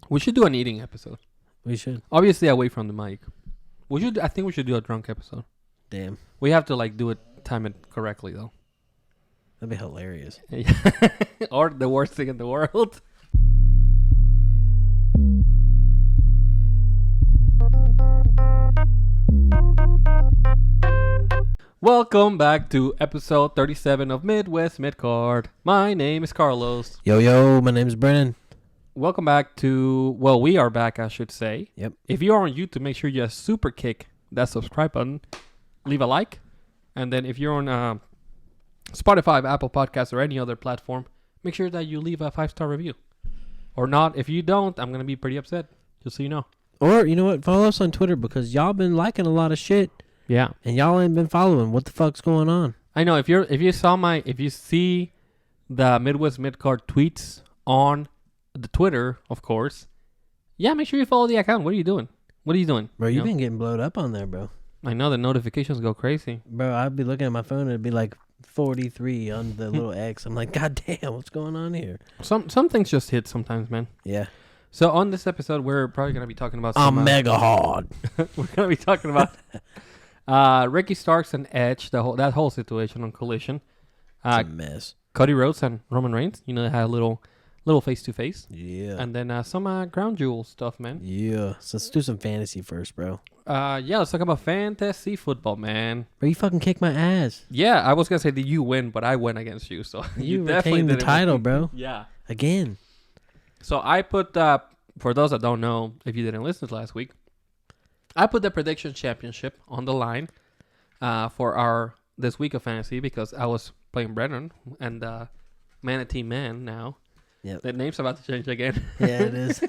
We should do an eating episode. We should. Obviously, away from the mic. I think we should do a drunk episode. Damn. We have to do it, time it correctly though. That'd be hilarious. Or the worst thing in the world. Welcome back to episode 37 of Midwest Midcard. My name is Carlos. Yo, my name's Brennan. Welcome back to, we are back, I should say. Yep. If you are on YouTube, make sure you super kick that subscribe button. Leave a like. And then if you're on Spotify, Apple Podcasts, or any other platform, make sure that you leave a 5-star review. Or not. If you don't, I'm going to be pretty upset. Just so you know. Or, you know what? Follow us on Twitter because y'all been liking a lot of shit. Yeah. And y'all ain't been following. What the fuck's going on? I know. If you see the Midwest Midcard tweets on the Twitter, of course, yeah, make sure you follow the account. What are you doing? Bro, you've been getting blowed up on there, bro. I know the notifications go crazy. Bro, I'd be looking at my phone and it'd be like 43 on the little X. I'm like, God damn, what's going on here? Some things just hit sometimes, man. Yeah. So on this episode, we're probably going to be talking about I'm mega hard. We're going to be talking about Ricky Starks and Edge, that whole situation on Collision. It's a mess. Cody Rhodes and Roman Reigns. You know, they had a little face-to-face. Yeah. And then some ground jewel stuff, man. Yeah. So let's do some fantasy first, bro. Yeah, let's talk about fantasy football, man. Bro, you fucking kicked my ass. Yeah, I was going to say that you win, but I went against you. So you definitely retained the didn't title, win. bro. Yeah. Again. So I put, for those that don't know, if you didn't listen to last week, I put the prediction championship on the line for this week of fantasy because I was playing Brennan and Manatee Man now. Yep. The name's about to change again. Yeah, it is.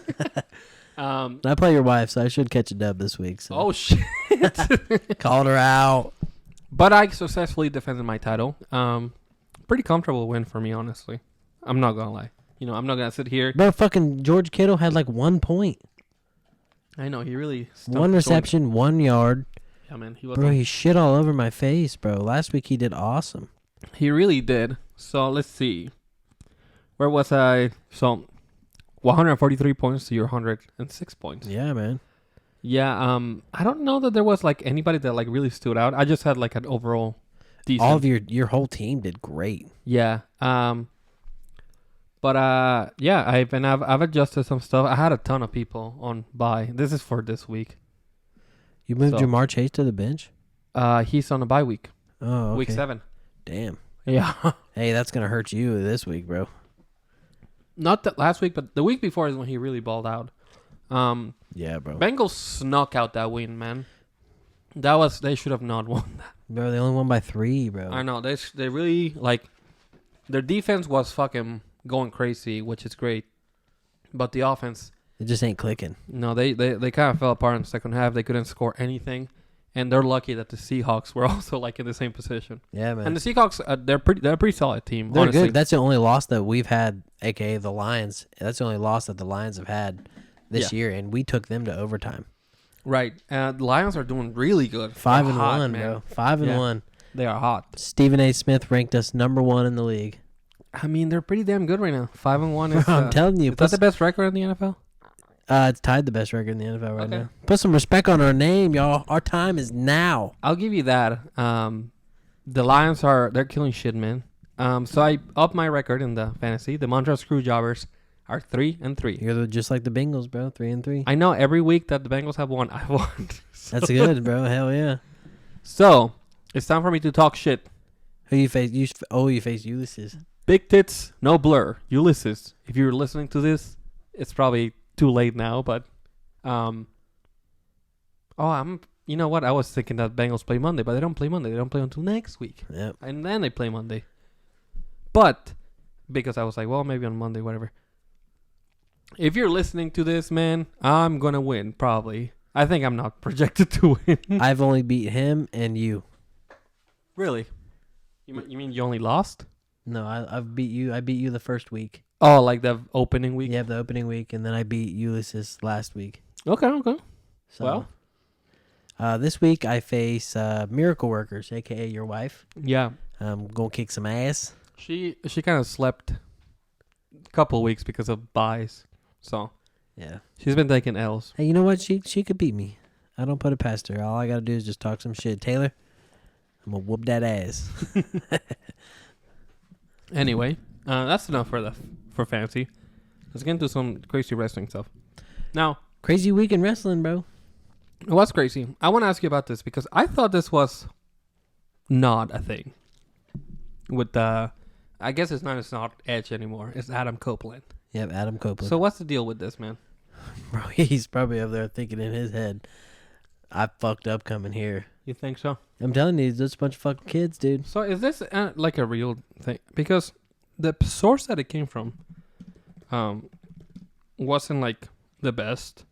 I play your wife, so I should catch a dub this week. So. Oh, shit. Called her out. But I successfully defended my title. Pretty comfortable win for me, honestly. I'm not going to lie. You know, I'm not going to sit here. Bro, fucking George Kittle had like 1 point. I know, he really... 1 reception, 1 yard. Yeah, man. He shit all over my face, bro. Last week he did awesome. He really did. So, let's see. Where was I? So, 143 points to your 106 points. Yeah, man. Yeah, I don't know that there was anybody that really stood out. I just had an overall decent. All of your whole team did great. Yeah. But yeah, I've adjusted some stuff. I had a ton of people on bye. This is for this week. You moved Jamar Chase to the bench? He's on a bye week. Oh, okay. Week 7. Damn. Yeah. Hey, that's gonna hurt you this week, bro. Not that last week, but the week before is when he really balled out. Yeah, bro. Bengals snuck out that win, man. They should have not won that. Bro, they only won by 3, bro. I know. They really their defense was fucking going crazy, which is great. But the offense, it just ain't clicking. No, they kind of fell apart in the second half. They couldn't score anything. And they're lucky that the Seahawks were also in the same position. Yeah, man. And the Seahawks, they're a pretty solid team. They're honestly. Good. That's the only loss that we've had, aka the Lions. That's the only loss that the Lions have had this year, and we took them to overtime. Right. The Lions are doing really good. 5-1, bro. 5-1. They are hot. Stephen A. Smith ranked us number 1 in the league. I mean, they're pretty damn good right now. 5-1 is. I'm telling you, is that the best record in the NFL? It's tied the best record in the NFL right now. Put some respect on our name, y'all. Our time is now. I'll give you that. The Lions they're killing shit, man. So I upped my record in the fantasy. The Montreal Screwjobbers are 3-3. You're just like the Bengals, bro. 3-3. I know every week that the Bengals have won, I won. So. That's good, bro. Hell yeah. So it's time for me to talk shit. Who you face? You face Ulysses. Big tits, no blur. Ulysses. If you're listening to this, it's probably too late now, but you know what? I was thinking that Bengals play Monday, but they don't play Monday. They don't play until next week. Yep. And then they play Monday. But because I was like, well, maybe on Monday, whatever. If you're listening to this, man, I'm going to win, probably. I think I'm not projected to win. I've only beat him and you. Really? You mean you only lost? No, I've beat you. I beat you the first week. Oh, like the opening week? Yeah, the opening week, and then I beat Ulysses last week. Okay. So, this week I face Miracle Workers, a.k.a. your wife. Yeah. I'm going to kick some ass. She kind of slept a couple of weeks because of buys. So Yeah. she's been taking L's. Hey, you know what? She could beat me. I don't put it past her. All I gotta do is just talk some shit. Taylor, I'm gonna whoop that ass. Anyway, that's enough for fantasy. Let's get into some crazy wrestling stuff. Now, Crazy week in wrestling, bro. what's crazy? I want to ask you about this because I thought this was not a thing. With I guess it's not Edge anymore. It's Adam Copeland. Yep, Adam Copeland. So what's the deal with this, man? Bro, he's probably up there thinking in his head, I fucked up coming here. You think so? I'm telling you, there's a bunch of fucking kids, dude. So is this like a real thing? Because the source that it came from wasn't like the best.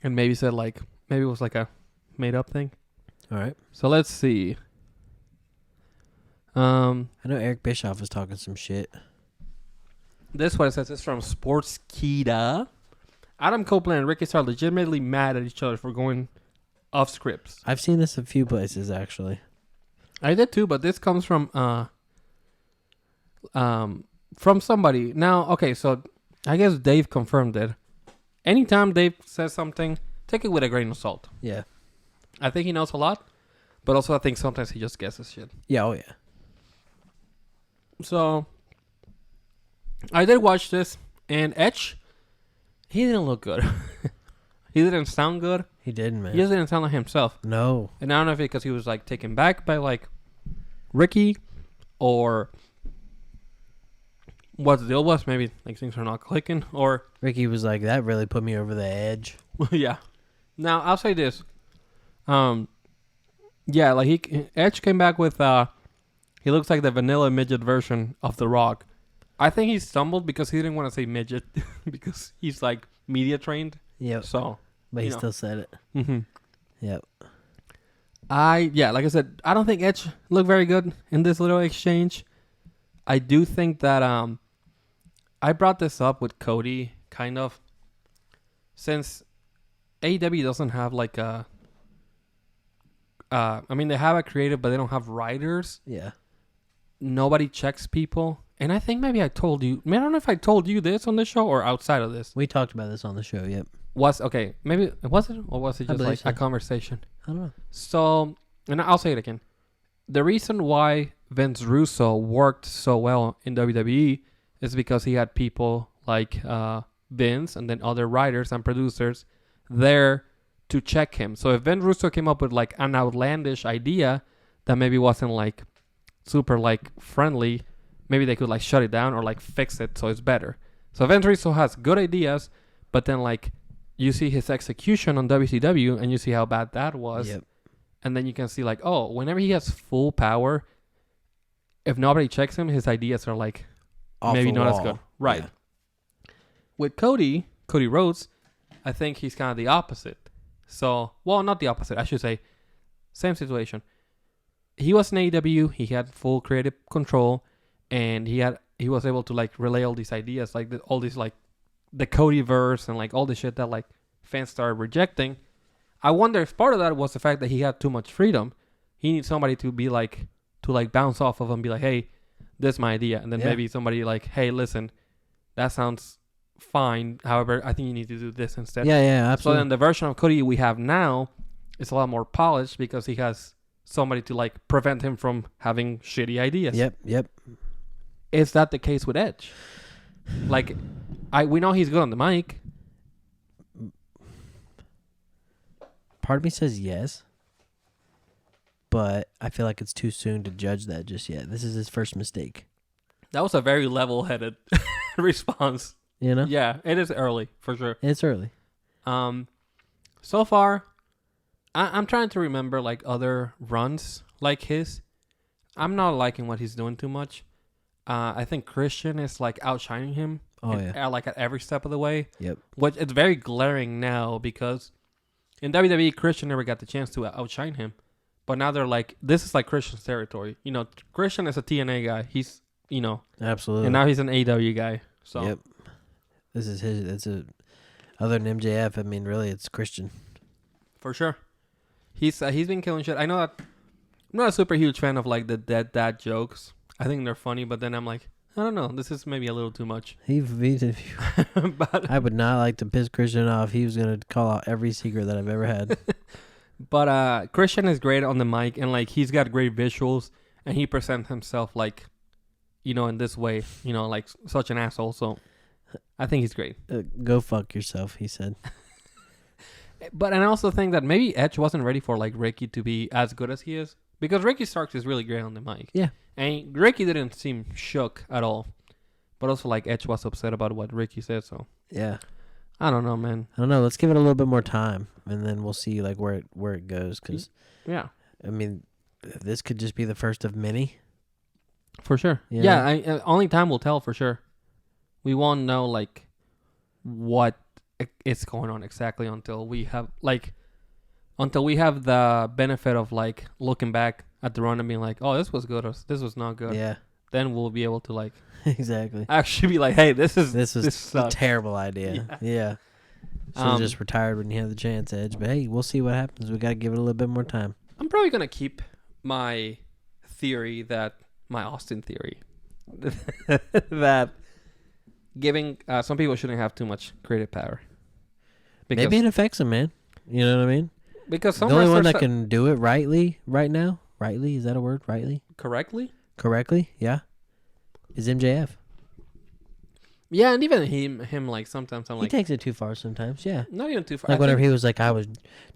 And maybe said maybe it was like a made up thing. All right. So let's see. I know Eric Bischoff was talking some shit. This what it says. It's from Sportskeeda. Adam Copeland and Ricky are legitimately mad at each other for going off scripts. I've seen this a few places, actually. I did too, but this comes from somebody. Now, okay, so I guess Dave confirmed it. Anytime Dave says something, take it with a grain of salt. Yeah. I think he knows a lot, but also I think sometimes he just guesses shit. Yeah, oh yeah. So, I did watch this, and Edge, he didn't look good. He didn't sound good. He didn't, man. He just didn't sound like himself. No. And I don't know if it's because he was like taken back by like Ricky, or what the deal was. Maybe like things are not clicking, or Ricky was like, that really put me over the edge. yeah. Now I'll say this. Yeah, like Edge came back with he looks like the vanilla midget version of The Rock. I think he stumbled because he didn't want to say midget because he's like media trained. Yep. So, but he still said it. Mm-hmm. Yep. Like I said, I don't think Edge looked very good in this little exchange. I do think that I brought this up with Cody kind of since AEW doesn't have like a I mean they have a creative but they don't have writers. Yeah. Nobody checks people. And I think maybe I told you. I don't know if I told you this on the show or outside of this. We talked about this on the show, yep. Maybe was it or was it just like so. a conversation? I don't know. So, and I'll say it again. The reason why Vince Russo worked so well in WWE is because he had people like Vince and then other writers and producers there to check him. So if Vince Russo came up with like an outlandish idea that maybe wasn't like super like friendly, maybe they could like shut it down or like fix it so it's better. So Vince Russo has good ideas, but then like you see his execution on WCW and you see how bad that was. Yep. And then you can see like, oh, whenever he has full power, if nobody checks him, his ideas are like Off maybe the not wall. as good. Right. Yeah. With Cody Rhodes, I think he's kind of the opposite. So, well, not the opposite. I should say same situation. He was in AEW. He had full creative control, and he was able to like relay all these ideas, like all these like the Codyverse and like all the shit that like fans started rejecting. I wonder if part of that was the fact that he had too much freedom. He needs somebody to be like to like bounce off of and be like, hey, this is my idea, and then maybe somebody like, hey, listen, that sounds fine. However, I think you need to do this instead. Yeah, absolutely. So then the version of Cody we have now is a lot more polished because he has somebody to like prevent him from having shitty ideas. Yep. Is that the case with Edge? Like, we know he's good on the mic. Part of me says yes, but I feel like it's too soon to judge that just yet. This is his first mistake. That was a very level-headed response. You know? Yeah, it is early for sure. It's early. So far, I'm trying to remember like other runs like his. I'm not liking what he's doing too much. I think Christian is like outshining him. Like at every step of the way. Yep. Which it's very glaring now because in WWE, Christian never got the chance to outshine him. But now they're like, this is like Christian's territory. You know, Christian is a TNA guy. He's, you know. Absolutely. And now he's an AEW guy. So. Yep. This is his. Other than MJF, I mean, really, it's Christian. For sure. He's been killing shit. I know that I'm not a super huge fan of like the dead dad jokes. I think they're funny, but then I'm like, I don't know. This is maybe a little too much. But I would not like to piss Christian off. He was gonna call out every secret that I've ever had. But Christian is great on the mic, and like he's got great visuals, and he presents himself like, in this way, like such an asshole. So I think he's great. Go fuck yourself, he said. But and I also think that maybe Edge wasn't ready for like Ricky to be as good as he is, because Ricky Starks is really great on the mic. Yeah, and Ricky didn't seem shook at all. But also like Edge was upset about what Ricky said. So yeah. I don't know, man. I don't know. Let's give it a little bit more time, and then we'll see like where it goes. Cause yeah, I mean, this could just be the first of many. For sure. Yeah, only time will tell for sure. We won't know like what is going on exactly until we have the benefit of like looking back at the run and being like, oh, this was good or this was not good. Yeah. Then we'll be able to like exactly actually be like, hey, this is a terrible idea. Yeah. So just retired when you have the chance, Edge. But hey, we'll see what happens. We got to give it a little bit more time. I'm probably gonna keep my Austin theory that giving some people shouldn't have too much creative power. Because maybe it affects them, man. You know what I mean? Because the only one that can do it rightly right now, rightly, is that a word? Rightly? Correctly, yeah, is MJF. Yeah, and even him like sometimes he takes it too far sometimes. Yeah, not even too far. Like whenever he was like, I was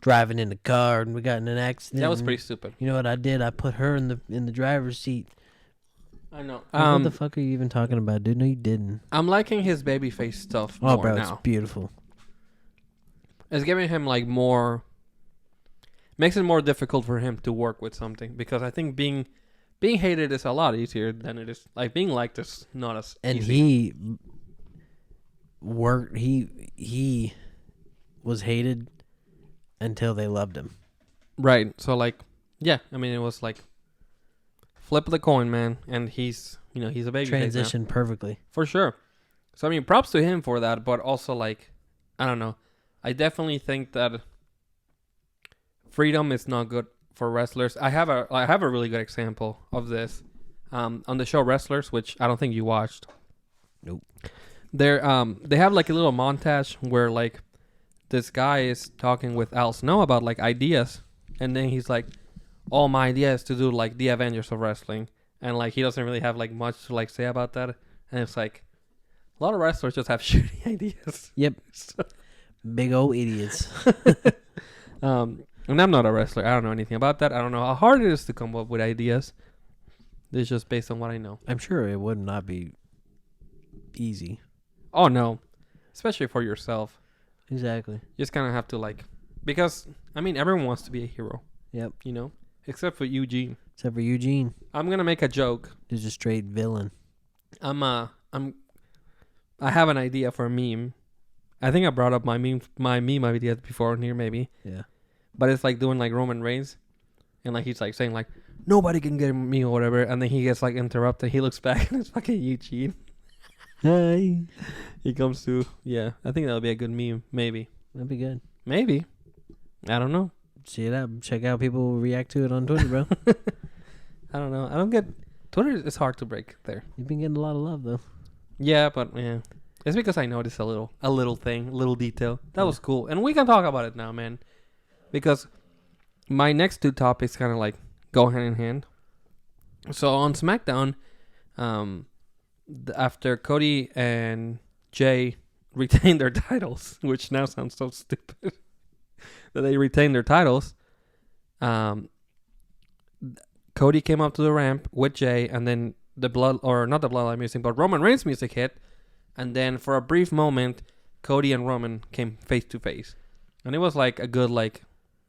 driving in the car and we got in an accident. That was pretty stupid. You know what I did? I put her in the driver's seat. I know. What the fuck are you even talking about, dude? No, you didn't. I'm liking his babyface stuff. Oh, more bro, now. It's beautiful. It's giving him like more. Makes it more difficult for him to work with something, because I think being hated is a lot easier than it is like being liked is not as and easy. He was hated until they loved him. Right. So like, yeah, I mean, it was like flip of the coin, man, and he's a baby. Transitioned perfectly. For sure. So I mean, props to him for that, but also like, I don't know. I definitely think that freedom is not good for wrestlers. I have a really good example of this on the show Wrestlers, which I don't think you watched. Nope. They have like a little montage where like this guy is talking with Al Snow about like ideas, and then he's like, "Oh, my idea is to do like the Avengers of wrestling," and like he doesn't really have like much to like say about that, and it's like a lot of wrestlers just have shitty ideas. Yep. Big old idiots. And I'm not a wrestler. I don't know anything about that. I don't know how hard it is to come up with ideas. It's just based on what I know. I'm sure it would not be easy. Oh, no. Especially for yourself. Exactly. You just kind of have to like... Because, I mean, everyone wants to be a hero. Yep. Except for Eugene. I'm going to make a joke. He's a straight villain. I have an idea for a meme. I think I brought up my meme idea before here, maybe. Yeah. But it's like doing like Roman Reigns, and like he's like saying like nobody can get me or whatever, and then he gets like interrupted. He looks back and it's fucking Eugene. Hey. He comes to I think that'll be a good meme. Maybe that'd be good. Maybe. I don't know. See it out. Check out people react to it on Twitter, bro. I don't know. I don't get Twitter. Is hard to break there. You've been getting a lot of love though. Yeah, but it's because I noticed a little thing, a little detail that was cool, and we can talk about it now, man. Because my next two topics kind of like go hand in hand. So on SmackDown, after Cody and Jay retained their titles, which now sounds so stupid, that they retained their titles, Cody came up to the ramp with Jay, and then not the Bloodline music, but Roman Reigns music hit, and then for a brief moment, Cody and Roman came face to face, and it was like a good like.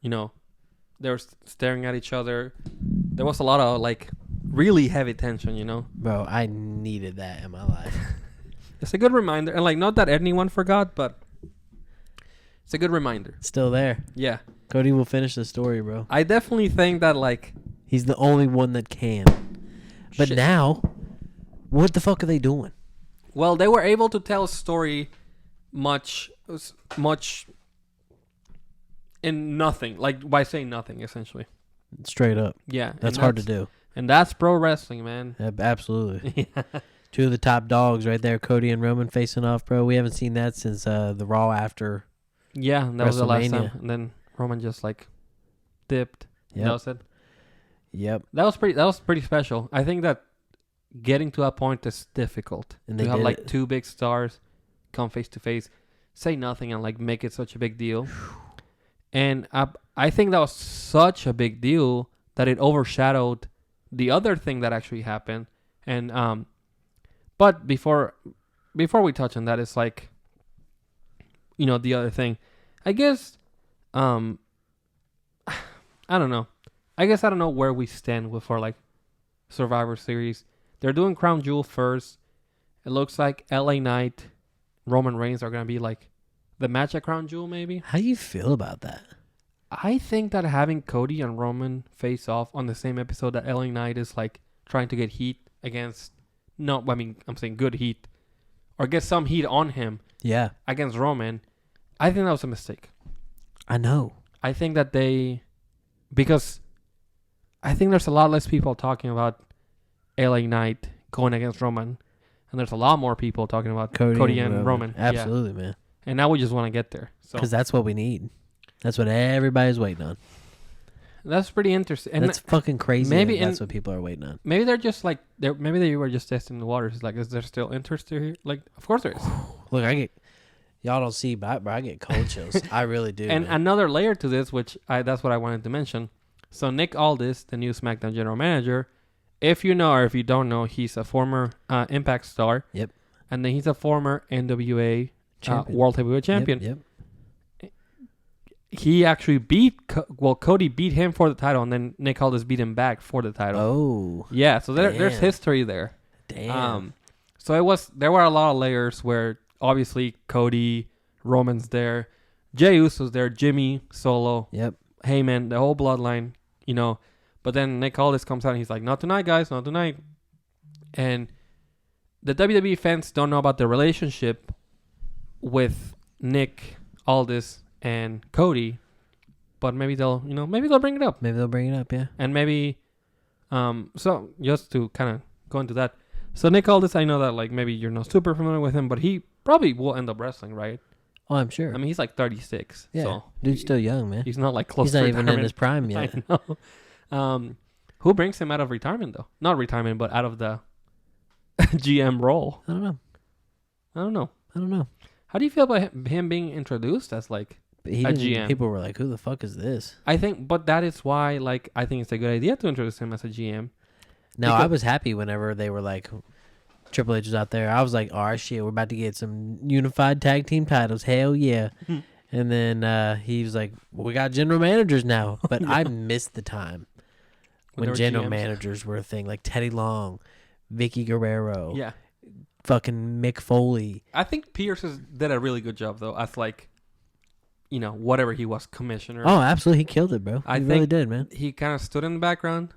They were staring at each other. There was a lot of like really heavy tension, Bro, I needed that in my life. It's a good reminder. And like, not that anyone forgot, but it's a good reminder. Still there. Yeah. Cody will finish the story, bro. I definitely think that like... He's the only one that can. But now, what the fuck are they doing? Well, they were able to tell a story much... in nothing, like by saying nothing, essentially. Straight up. Yeah. That's hard to do. And that's pro wrestling, man. Absolutely. Yeah. Two of the top dogs right there, Cody and Roman facing off, bro. We haven't seen that since the Raw after. Yeah, that was the last time. WrestleMania. And then Roman just like dipped. Yep. That was it. Yep. That was pretty special. I think that getting to that point is difficult. And to they have did like it. two big stars come face to face, say nothing, and like make it such a big deal. And I think that was such a big deal that it overshadowed the other thing that actually happened. And but before we touch on that, it's like, the other thing. I guess I don't know. I guess I don't know where we stand with our like Survivor Series. They're doing Crown Jewel first. It looks like LA Knight, Roman Reigns are gonna be like the match at Crown Jewel, maybe. How do you feel about that? I think that having Cody and Roman face off on the same episode that LA Knight is like trying to get heat against. No, I mean I'm saying good heat, or get some heat on him. Yeah, Against Roman. I think that was a mistake. I know. I think that because I think there's a lot less people talking about LA Knight going against Roman, and there's a lot more people talking about Cody and Roman. Absolutely, Yeah. man. And now we just want to get there. So Because that's what we need. That's what everybody's waiting on. that's pretty interesting. And That's fucking crazy. maybe That's what people are waiting on. maybe they're just like maybe they were just testing the waters. Like, is there still interest here? Like, of course there is. Look, y'all don't see, but I get cold chills. I really do. And man. another layer to this, which that's what I wanted to mention. So Nick Aldis, the new SmackDown general manager, if you know or if you don't know, he's a former Impact star. Yep. And then he's a former NWA Champion. World Heavyweight Champion. Yep. He actually Cody beat him for the title, and then Nick Aldis beat him back for the title. Oh. Yeah, so there's Damn. history there. Damn. So there were a lot of layers where obviously Cody, Roman's there, Jey Uso's there, Jimmy, Solo, Yep. Heyman, the whole bloodline, But then Nick Aldis comes out and he's like, not tonight, guys, not tonight. And the WWE fans don't know about the relationship with Nick Aldis and Cody, but maybe they'll bring it up. Maybe they'll bring it up, yeah. And maybe, so just to kind of go into that. So Nick Aldis, I know that like maybe you're not super familiar with him, but he probably will end up wrestling, right? Oh, I'm sure. I mean, he's like 36. yeah. So Dude's still young, man. he's not like close He's to not even in retirement. his prime yet. I know. Who brings him out of retirement, though? Not retirement, but out of the GM role. I don't know. I don't know. How do you feel about him being introduced as like But he a didn't- GM? People were like, who the fuck is this? I think, but that is why, like, I think it's a good idea to introduce him as a GM. No, Because- I was happy whenever they were like, Triple H was out there. I was like, all right, shit, we're about to get some unified tag team titles. Hell yeah. And then he was like, we got general managers now. But I missed the time When when there were general GMs. managers were a thing. Like Teddy Long, Vicky Guerrero, Yeah. fucking Mick Foley. I think Pierce did a really good job, though, as like, whatever he was, commissioner. Oh, absolutely. He killed it, bro. I He really think- did, man. He kind of stood in the background,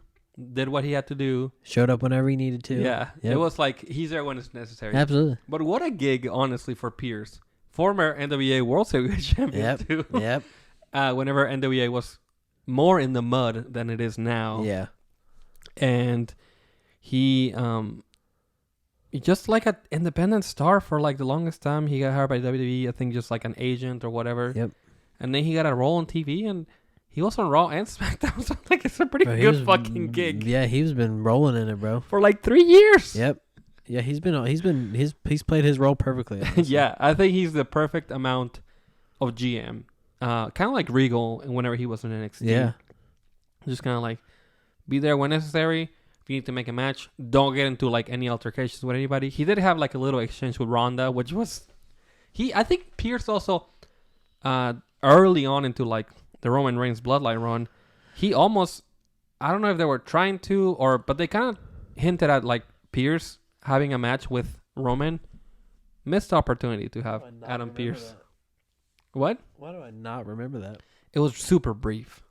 did what he had to do. Showed up whenever he needed to. Yeah. Yep. It was like, he's there when it's necessary. Absolutely. But what a gig, honestly, for Pierce. Former NWA World Heavyweight Champion, Yep. too. Yep. Whenever NWA was more in the mud than it is now. Yeah. And he just like an independent star for like the longest time. He got hired by WWE, I think just like an agent or whatever. Yep. And then he got a role on TV, and he was on Raw and SmackDown. So like it's a pretty Bro, he good was- fucking gig Yeah, he's been rolling in it, bro. for like 3 years. Yep. Yeah, he's played his role perfectly. honestly. Yeah, I think he's the perfect amount of GM. Kind of like Regal whenever he was in NXT. Yeah. Just kind of like be there when necessary. If you need to make a match, don't get into like any altercations with anybody. He did have like a little exchange with Ronda, which was I think Pierce also early on into like the Roman Reigns bloodline run, he almost, I don't know if they were trying to but they kind of hinted at like Pierce having a match with Roman. Missed opportunity to have Adam Pierce. What? Why do I not remember that? It was super brief.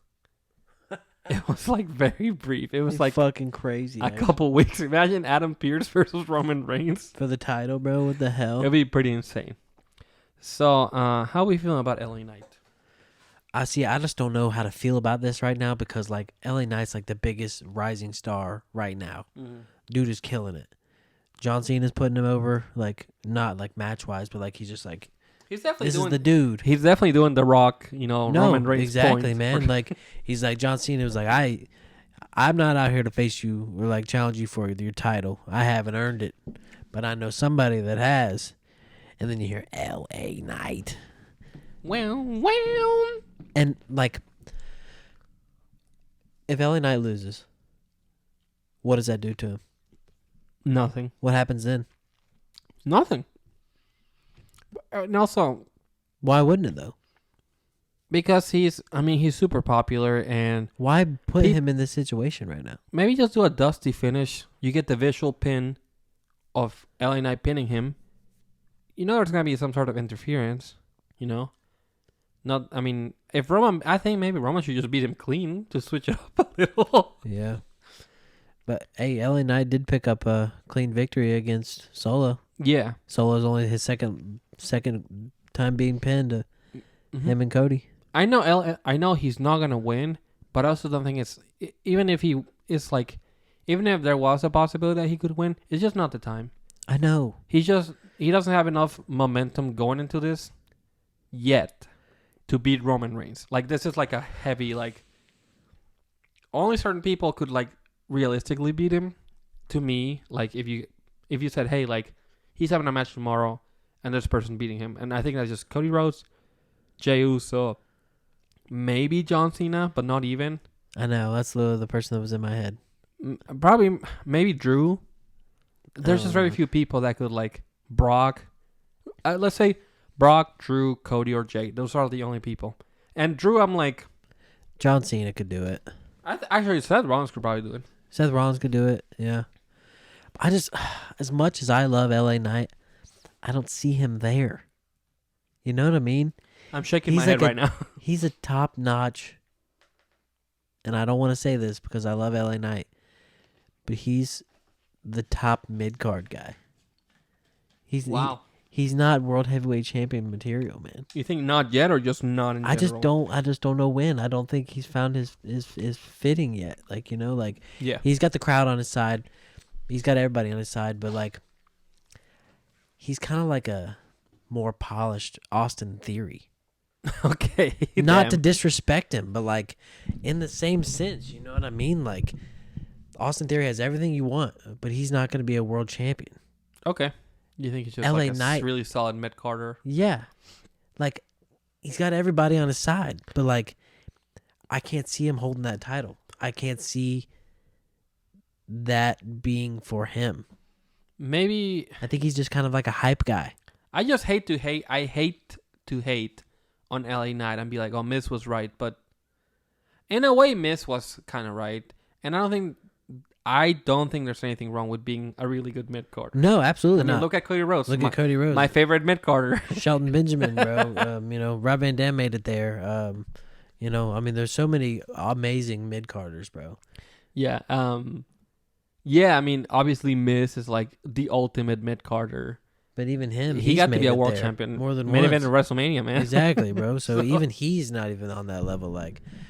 It was like very brief. It was It's like fucking crazy. a couple weeks. Imagine Adam Pierce versus Roman Reigns. for the title, bro. What the hell? It'd be pretty insane. So, how are we feeling about LA Knight? I just don't know how to feel about this right now because like LA Knight's like the biggest rising star right now. Dude is killing it. John Cena's putting him over, like not like match wise, but like he's just like He's definitely this doing is the dude. He's definitely doing the Rock, No, Roman Reigns exactly, point. man. Like he's like John Cena was like I'm not out here to face you or like challenge you for your title. I haven't earned it, but I know somebody that has. And then you hear L.A. Knight. Well. And like, if L.A. Knight loses, what does that do to him? Nothing. What happens then? Nothing. And also, why wouldn't it though? Because he's super popular, and why put him in this situation right now? Maybe just do a dusty finish. You get the visual pin of LA Knight pinning him. There's gonna be some sort of interference. If Roman, I think maybe Roman should just beat him clean to switch it up a little. Yeah. But hey, LA Knight did pick up a clean victory against Solo. Yeah. Solo's only his second time being pinned to him and Cody. I know he's not gonna win, but I also don't think it's even if there was a possibility that he could win, it's just not the time. I know. He doesn't have enough momentum going into this yet to beat Roman Reigns. Like this is like a heavy only certain people could realistically beat him. To me, if you said, hey, he's having a match tomorrow and there's a person beating him, and I think that's just Cody Rhodes, Jey Uso, maybe John Cena, but not even. I know, that's the person that was in my head. Probably maybe Drew. There's just very few people that could Brock. Let's say Brock, Drew, Cody, or Jay. Those are the only people. And Drew, I'm John Cena could do it. Actually, Seth Rollins could probably do it. Seth Rollins could do it, yeah. I just, as much as I love LA Knight, I don't see him there. You know what I mean? I'm shaking my head right now. He's a top-notch, and I don't want to say this because I love LA Knight, but he's the top mid-card guy. Wow. He's not world heavyweight champion material, man. You think not yet, or just not in general? I just don't know when. I don't think he's found his fitting yet. Yeah. He's got the crowd on his side. He's got everybody on his side, but he's kind of like a more polished Austin Theory. Okay. Not to disrespect him, but in the same sense, you know what I mean? Austin Theory has everything you want, but he's not going to be a world champion. Okay. You think he's just LA Knight, really solid mid-carder? Yeah. He's got everybody on his side, but I can't see him holding that title. I can't see that being for him. Maybe. I think he's just kind of like a hype guy. I just hate to hate. I hate to hate on LA Knight and be like, oh, Miz was right. But in a way, Miz was kind of right. And I don't think there's anything wrong with being a really good mid-carder. No, absolutely not. Look at Cody Rhodes. Look at Cody Rhodes. My favorite mid-carder. Shelton Benjamin, bro. Rob Van Dam made it there. There's so many amazing mid-carders, bro. Yeah. Yeah, obviously Miz is the ultimate mid-carder. But even him, he got to be a world champion more than main once. event of WrestleMania, man. Exactly, bro. So even he's not even on that level.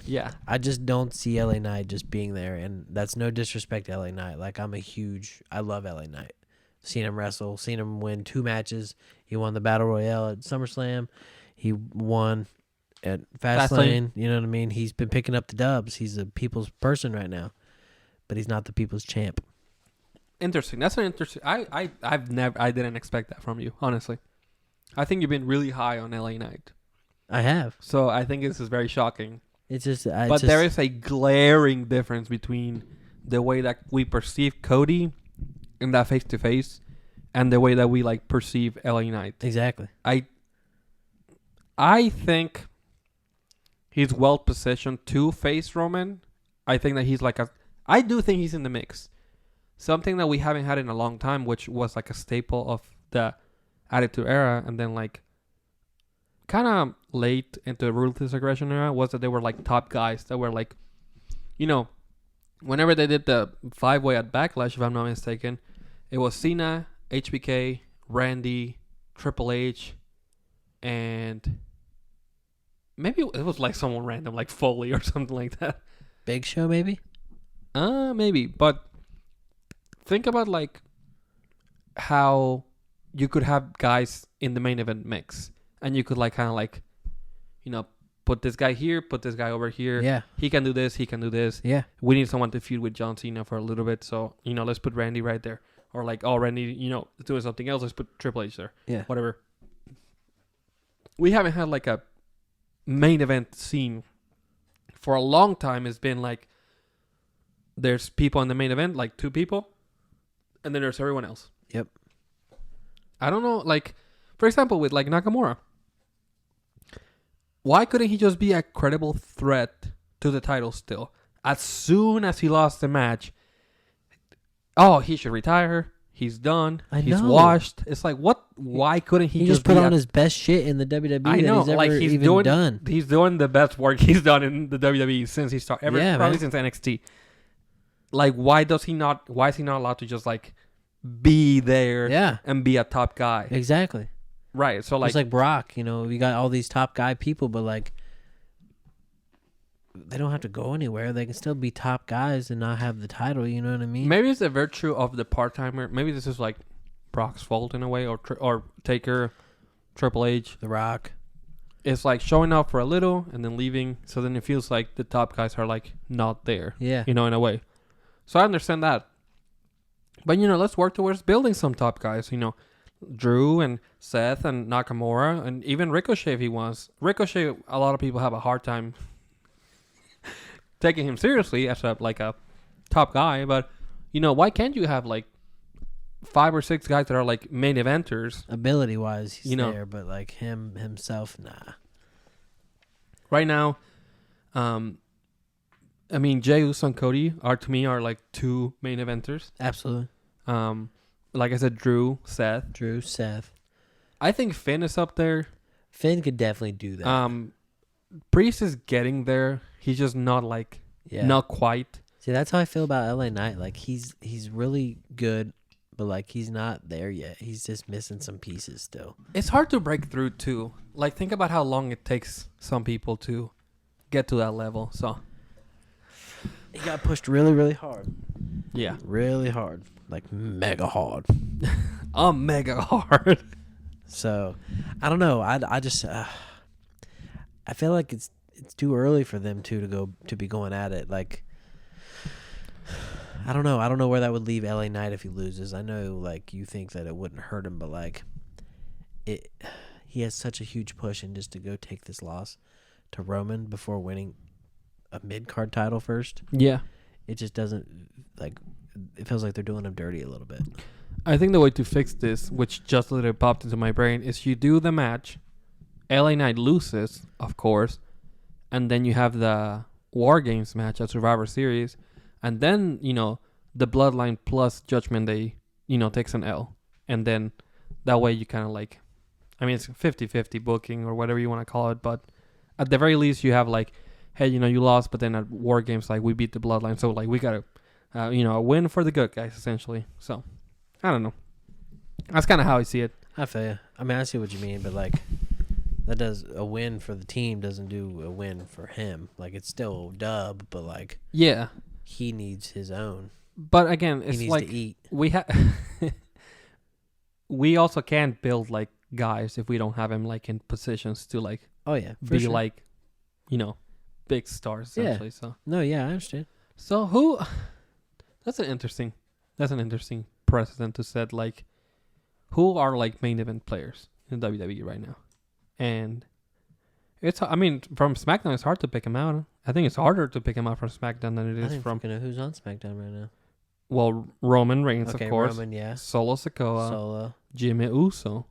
Yeah, I just don't see LA Knight just being there, and that's no disrespect to LA Knight. I love LA Knight. Seen him wrestle, seen him win 2 matches. He won the Battle Royale at SummerSlam. He won at Fastlane. You know what I mean? He's been picking up the dubs. He's a people's person right now, but he's not the people's champ. Interesting. That's an interesting. I didn't expect that from you, honestly. I think you've been really high on LA Knight. I have. So I think this is very shocking. It's just. There is a glaring difference between the way that we perceive Cody in that face to face, and the way that we perceive LA Knight. Exactly. I think he's well positioned to face Roman. I think that he's I do think he's in the mix. Something that we haven't had in a long time, which was a staple of the Attitude Era, and then kind of late into the Ruthless Aggression Era, was that they were top guys that were whenever they did the 5-way at Backlash, if I'm not mistaken, it was Cena, HBK, Randy, Triple H, and maybe it was someone random Foley or something like that. Big Show, maybe? Maybe, but think about how you could have guys in the main event mix, and you could like kind of like, you know, put this guy here, put this guy over here. Yeah. He can do this. He can do this. Yeah. We need someone to feud with John Cena for a little bit. So, you know, let's put Randy right there. Or like, oh, Randy, you know, is doing something else. Let's put Triple H there. Yeah. Whatever. We haven't had like a main event scene for a long time. It's been like there's people in the main event, like 2 people, and then there's everyone else. Yep. I don't know, like, for example, with like Nakamura. Why couldn't he just be a credible threat to the title still? As soon as he lost the match, oh, he should retire. He's done. He's washed. It's like, what? Why couldn't he just put on his best shit in the WWE I know, that he's ever like he's even doing, done? He's doing the best work he's done in the WWE since he started. Probably since NXT. Like, why is he not allowed to just like be there and be a top guy? Exactly. Right. So like, it's like Brock, you know, you got all these top guy people, but like they don't have to go anywhere. They can still be top guys and not have the title. You know what I mean? Maybe it's the virtue of the part-timer. Maybe this is like Brock's fault in a way, or Taker, Triple H, The Rock. It's like showing up for a little and then leaving. So then it feels like the top guys are like not there. Yeah. You know, in a way. So I understand that. But, you know, let's work towards building some top guys. You know, Drew and Seth and Nakamura and even Ricochet if he wants. Ricochet, a lot of people have a hard time taking him seriously as a top guy. But, you know, why can't you have like 5 or 6 guys that are like main eventers? Ability wise, he's you know, there, but like himself, nah. Right now, I mean, Jey Uso and Cody to me are like 2 main eventers. Absolutely. Like I said, Drew, Seth. I think Finn is up there. Finn could definitely do that. Priest is getting there. He's just not like, not quite. See, that's how I feel about LA Knight. Like he's really good, but like he's not there yet. He's just missing some pieces still. It's hard to break through too. Like, think about how long it takes some people to get to that level. So he got pushed really, really hard. Yeah. Really hard. Like mega hard. Mega hard. So, I don't know. I just I feel like it's too early for them to be going at it. Like, I don't know. I don't know where that would leave LA Knight if he loses. I know, like, you think that it wouldn't hurt him, but like, he has such a huge push, and just to go take this loss to Roman before winning a mid-card title first. Yeah. It just doesn't, like, it feels like they're doing him dirty a little bit. I think the way to fix this, which just literally popped into my brain, is you do the match, LA Knight loses, of course, and then you have the War Games match at Survivor Series, and then, you know, the Bloodline plus Judgment Day, you know, takes an L. And then that way you kind of like, I mean, it's 50-50 booking or whatever you want to call it, but at the very least you have like, hey, you know, you lost, but then at War Games, like, we beat the Bloodline, so like we got to, you know, a win for the good guys, essentially. So, I don't know. That's kind of how I see it. I feel you. I mean, I see what you mean, but like, that does a win for the team doesn't do a win for him. Like, it's still a dub, but like, yeah, he needs his own. But again, it's he needs like to eat. we also can't build like guys if we don't have him like in positions to like be sure. like, you know, big stars essentially. Yeah. So no, yeah, I understand. So that's an interesting precedent to set. Like, who are like main event players in WWE right now? And it's, I mean, from SmackDown, it's hard to pick him out. I think it's harder to pick him out from SmackDown than it is from. Who's on SmackDown right now? Well, Roman Reigns, of course. Roman, yeah. Solo Sikoa. Jimmy Uso.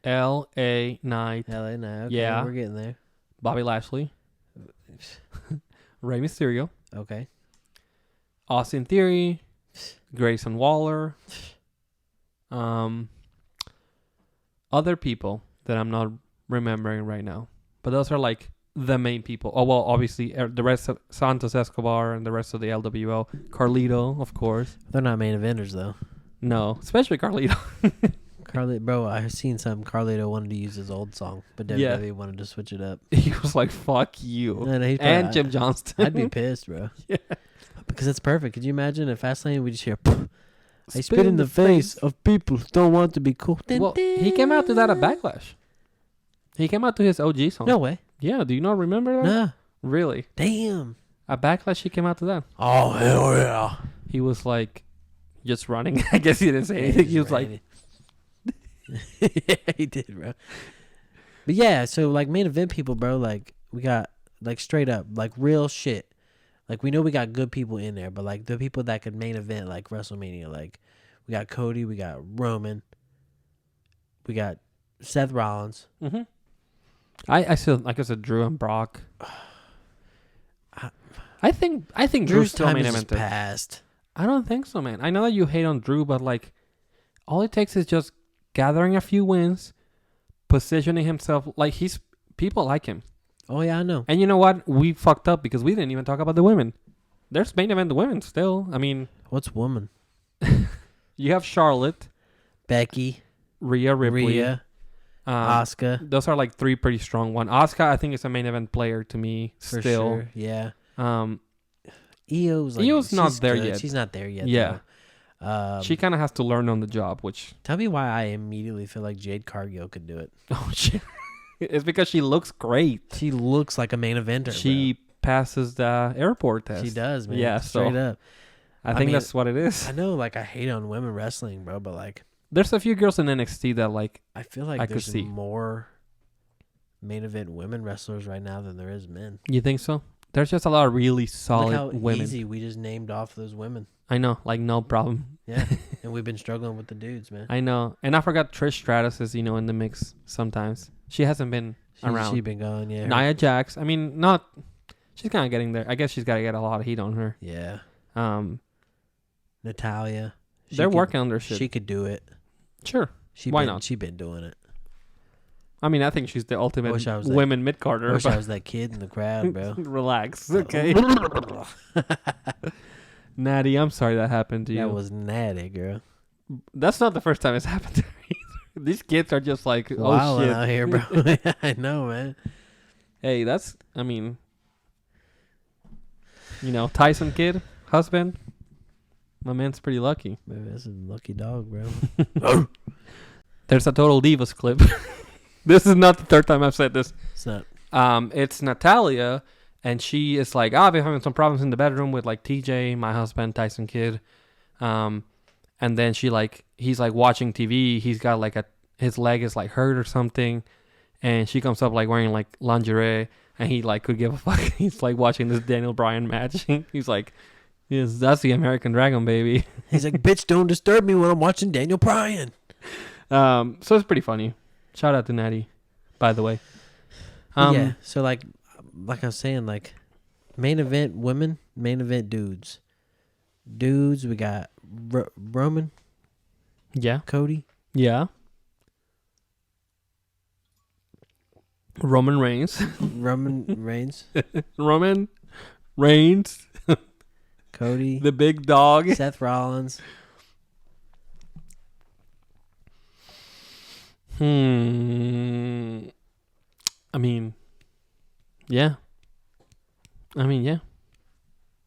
L.A. Knight. Okay, yeah. We're getting there. Bobby Lashley. Rey Mysterio. Okay. Austin Theory. Grayson Waller. Other people that I'm not remembering right now. But those are like the main people. Oh, well, obviously, the rest of Santos Escobar and the rest of the LWO. Carlito, of course. They're not main eventers, though. No, especially Carlito. Bro, I've seen some. Carlito wanted to use his old song, but WWE wanted to switch it up. He was like, fuck you. And Jim Johnston. I'd be pissed, bro. Yeah. Because it's perfect. Could you imagine if Fastlane, we just hear, I spit in the face of people who don't want to be cool. Well, he came out to that at Backlash. He came out to his OG song. No way. Yeah, do you not remember that? Nah. Really? Damn. At Backlash, he came out to that. Oh, hell yeah. He was like, just running. I guess he didn't say anything. He was like... Yeah, he did, bro. But yeah, so like main event people, bro, like we got like straight up, like real shit. Like we know we got good people in there, but like the people that could main event like WrestleMania, like we got Cody, we got Roman, we got Seth Rollins. Mm-hmm. I still, like I said, Drew and Brock. I think Drew's still main event. Past. I don't think so, man. I know that you hate on Drew, but like all it takes is just gathering a few wins, positioning himself like people like him. Oh yeah, I know. And you know what? We fucked up because we didn't even talk about the women. There's main event women still. I mean, what's woman? You have Charlotte, Becky, Rhea Ripley, Asuka. Those are like three pretty strong ones. Asuka, I think, is a main event player to me for still. Sure. Yeah. Io's not there yet. She's not there yet. Yeah. Though. She kind of has to learn on the job, which... Tell me why I immediately feel like Jade Cargill could do it. Oh, shit. It's because she looks great. She looks like a main eventer. She passes the airport test. She does, man. Yeah, straight up. I think that's what it is. I know, like, I hate on women wrestling, bro, but, like... There's a few girls in NXT that, like... I feel like there's more main event women wrestlers right now than there is men. You think so? There's just a lot of really solid Look how women. Easy we just named off those women. I know, like no problem. Yeah, and we've been struggling with the dudes, man. I know, and I forgot Trish Stratus is in the mix sometimes. She hasn't been around. She's been gone, yeah. Nia Jax, I mean, not. She's kind of getting there. I guess she's got to get a lot of heat on her. Yeah. They're Natalia. working on their shit. She could do it. Sure. Why not? She been doing it. I mean, I think she's the ultimate women mid-carder. I wish I was that kid in the crowd, bro. Relax, okay? Natty, I'm sorry that happened to you. That was natty, girl. That's not the first time it's happened to me. These kids are just like, wild shit. out here, bro. I know, man. Hey, I mean, Tyson kid, husband. My man's pretty lucky. Maybe that's a lucky dog, bro. There's a Total Divas clip. This is not the third time I've said this. It's not. It's Natalia, and she is like, I've been having some problems in the bedroom with like TJ, my husband, Tyson Kidd. And then he's like watching TV. He's got like his leg is like hurt or something. And she comes up like wearing like lingerie, and he like could give a fuck. He's like watching this Daniel Bryan match. He's like, yes, that's the American Dragon, baby. He's like, bitch, don't disturb me when I'm watching Daniel Bryan. So it's pretty funny. Shout out to Natty, by the way. Yeah, so like I was saying, like main event women, main event dudes. Dudes, we got Roman. Yeah. Cody. Yeah. Roman Reigns. Roman Reigns. Roman Reigns. Cody. The big dog. Seth Rollins. I mean, yeah.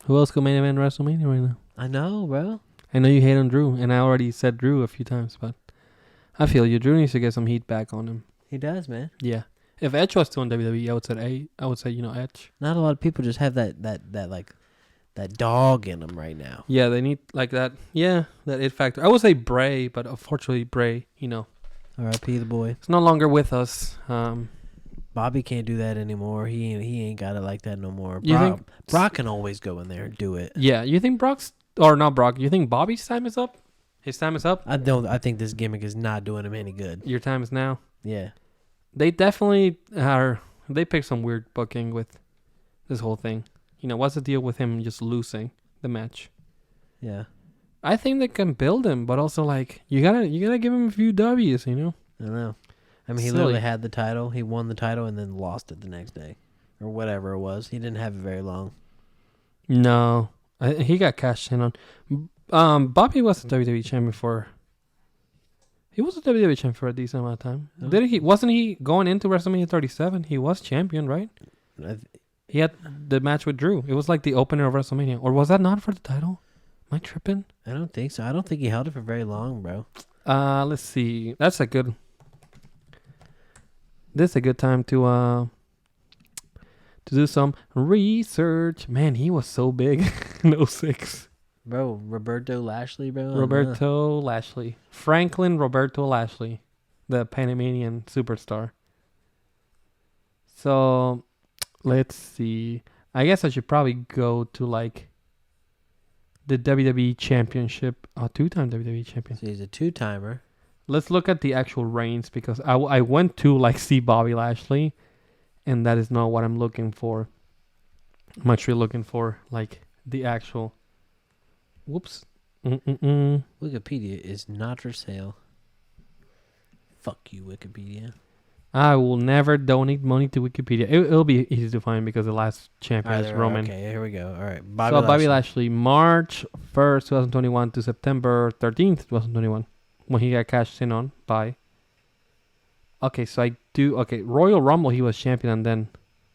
Who else could main event WrestleMania right now? I know, bro. I know you hate on Drew, and I already said Drew a few times, but I feel you. Drew needs to get some heat back on him. He does, man. Yeah. If Edge was still in WWE, I would say Edge. Not a lot of people just have that dog in them right now. Yeah, they need like that. Yeah, that it factor. I would say Bray, but unfortunately Bray, R.I.P. the boy. It's no longer with us. Bobby can't do that anymore. He ain't got it like that no more. Brock can always go in there and do it. Yeah, you think you think Bobby's time is up? His time is up? I think this gimmick is not doing him any good. Your time is now? Yeah. They definitely are. They picked some weird booking with this whole thing. What's the deal with him just losing the match? Yeah. I think they can build him, but also like you gotta give him a few W's, I know. I mean, he literally had the title. He won the title and then lost it the next day, or whatever it was. He didn't have it very long. No, he got cashed in on. Bobby was a WWE champion for. He was a WWE champion for a decent amount of time. Oh. Didn't he? Wasn't he going into WrestleMania 37? He was champion, right? He had the match with Drew. It was like the opener of WrestleMania, or was that not for the title? Am I tripping? I don't think so. I don't think he held it for very long, bro. Let's see. This is a good time to do some research. Man, he was so big in 06. Bro, Roberto Lashley, bro. Roberto Lashley. Franklin Roberto Lashley, the Panamanian superstar. So, let's see. I guess I should probably go to like the WWE Championship. Oh, 2-time WWE champion. So he's a 2-timer. Let's look at the actual reigns because I went to like see Bobby Lashley, and that is not what I'm looking for. I'm actually looking for like the actual. Whoops. Wikipedia is not for sale. Fuck you, Wikipedia. I will never donate money to Wikipedia. It'll be easy to find because the last champion is Roman. Okay, here we go. All right. Bobby Lashley, March 1st, 2021 to September 13th, 2021, when he got cashed in on by. Okay, so Royal Rumble, he was champion, and then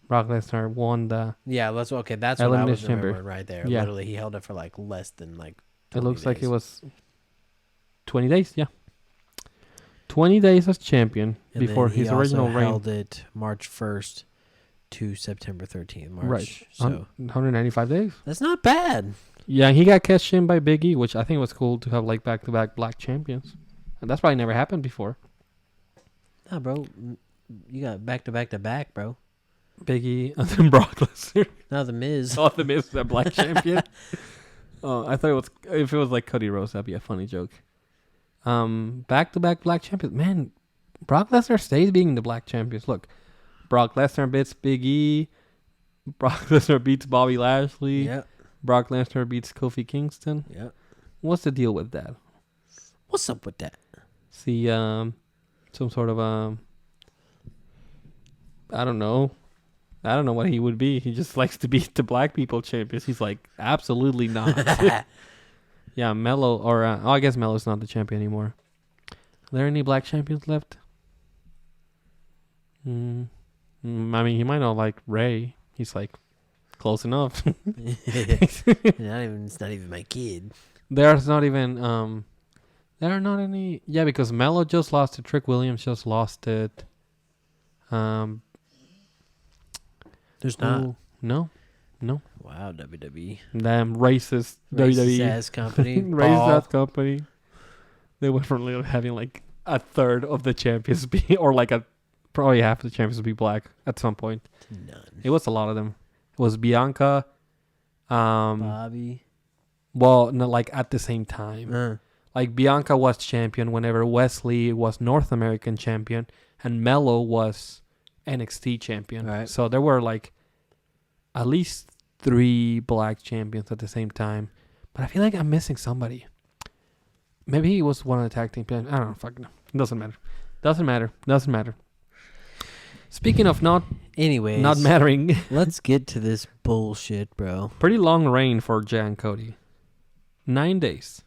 Brock Lesnar won the. Yeah, that's what I was remembering right there. Yeah. Literally, he held it for like less than like 20 It looks days. like it was 20 days, yeah. 20 days as champion And before then his original he reign. held it March 1st to September 13th. March. Right. So 195 days. that's not bad. Yeah, he got cashed in by Big E, which I think was cool to have like back-to-back black champions. And that's probably never happened before. Nah, bro. You got back-to-back, bro. Big E and then Brock Lesnar. Now The Miz. Oh, the Miz, that black champion. Oh, I thought if it was like Cody Rhodes, that'd be a funny joke. Back-to-back black champions. Man, Brock Lesnar stays being the black champions. Look, Brock Lesnar beats Big E. Brock Lesnar beats Bobby Lashley. Yep. Brock Lesnar beats Kofi Kingston. Yep. What's the deal with that? What's up with that? See, some sort of I don't know what he would be. He just likes to beat the black people champions. He's like, absolutely not. Yeah, Mello, or I guess Mello's not the champion anymore. Are there any black champions left? I mean, he might not like Ray. He's like close enough. It's not even my kid. There's not even there are not any. Yeah, because Mello just lost it. Trick Williams just lost it. There's not. No. Wow, WWE. Damn racist Racist WWE. ass company. Racist ass company. They went from literally having like a third of the champions be, or like probably half the champions be black at some point. None. It was a lot of them. It was Bianca. Bobby. Well, not like at the same time. Like Bianca was champion whenever Wesley was North American champion and Mello was NXT champion. Right. So there were like at least 3 black champions at the same time. But I feel like I'm missing somebody. Maybe he was one of the tag team champions. I don't know. Fucking no. Doesn't matter. Speaking of not mattering. Let's get to this bullshit, bro. Pretty long reign for Jay and Cody. 9 days.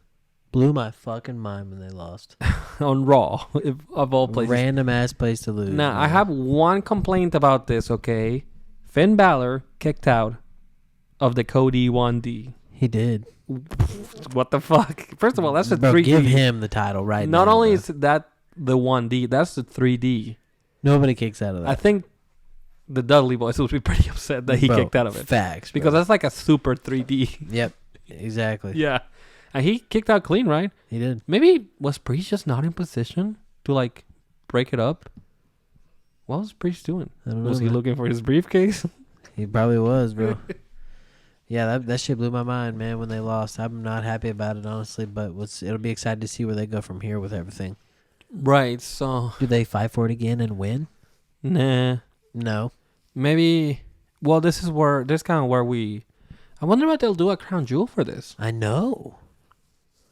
Blew my fucking mind when they lost. On Raw, of all places. Random ass place to lose. Now, man. I have one complaint about this, okay? Finn Balor kicked out of the Cody 1D. He did. What the fuck? First of all, that's a Bro, 3D. give him the title right now. Not only bro. is that the 1D, that's the 3D. Nobody kicks out of that. I think the Dudley Boys would be pretty upset that he kicked out of it. Facts. Bro. Because that's like a super 3D. Yep. Exactly. Yeah. And he kicked out clean, right? He did. Maybe was Priest just not in position to like break it up? What was Priest doing? I don't know, Was he man. looking for his briefcase? He probably was, bro. Yeah, that shit blew my mind, man, when they lost. I'm not happy about it, honestly, but it'll be exciting to see where they go from here with everything. Right, so... Do they fight for it again and win? Nah. No. Maybe... Well, this kind of where we... I wonder what they'll do at Crown Jewel for this. I know.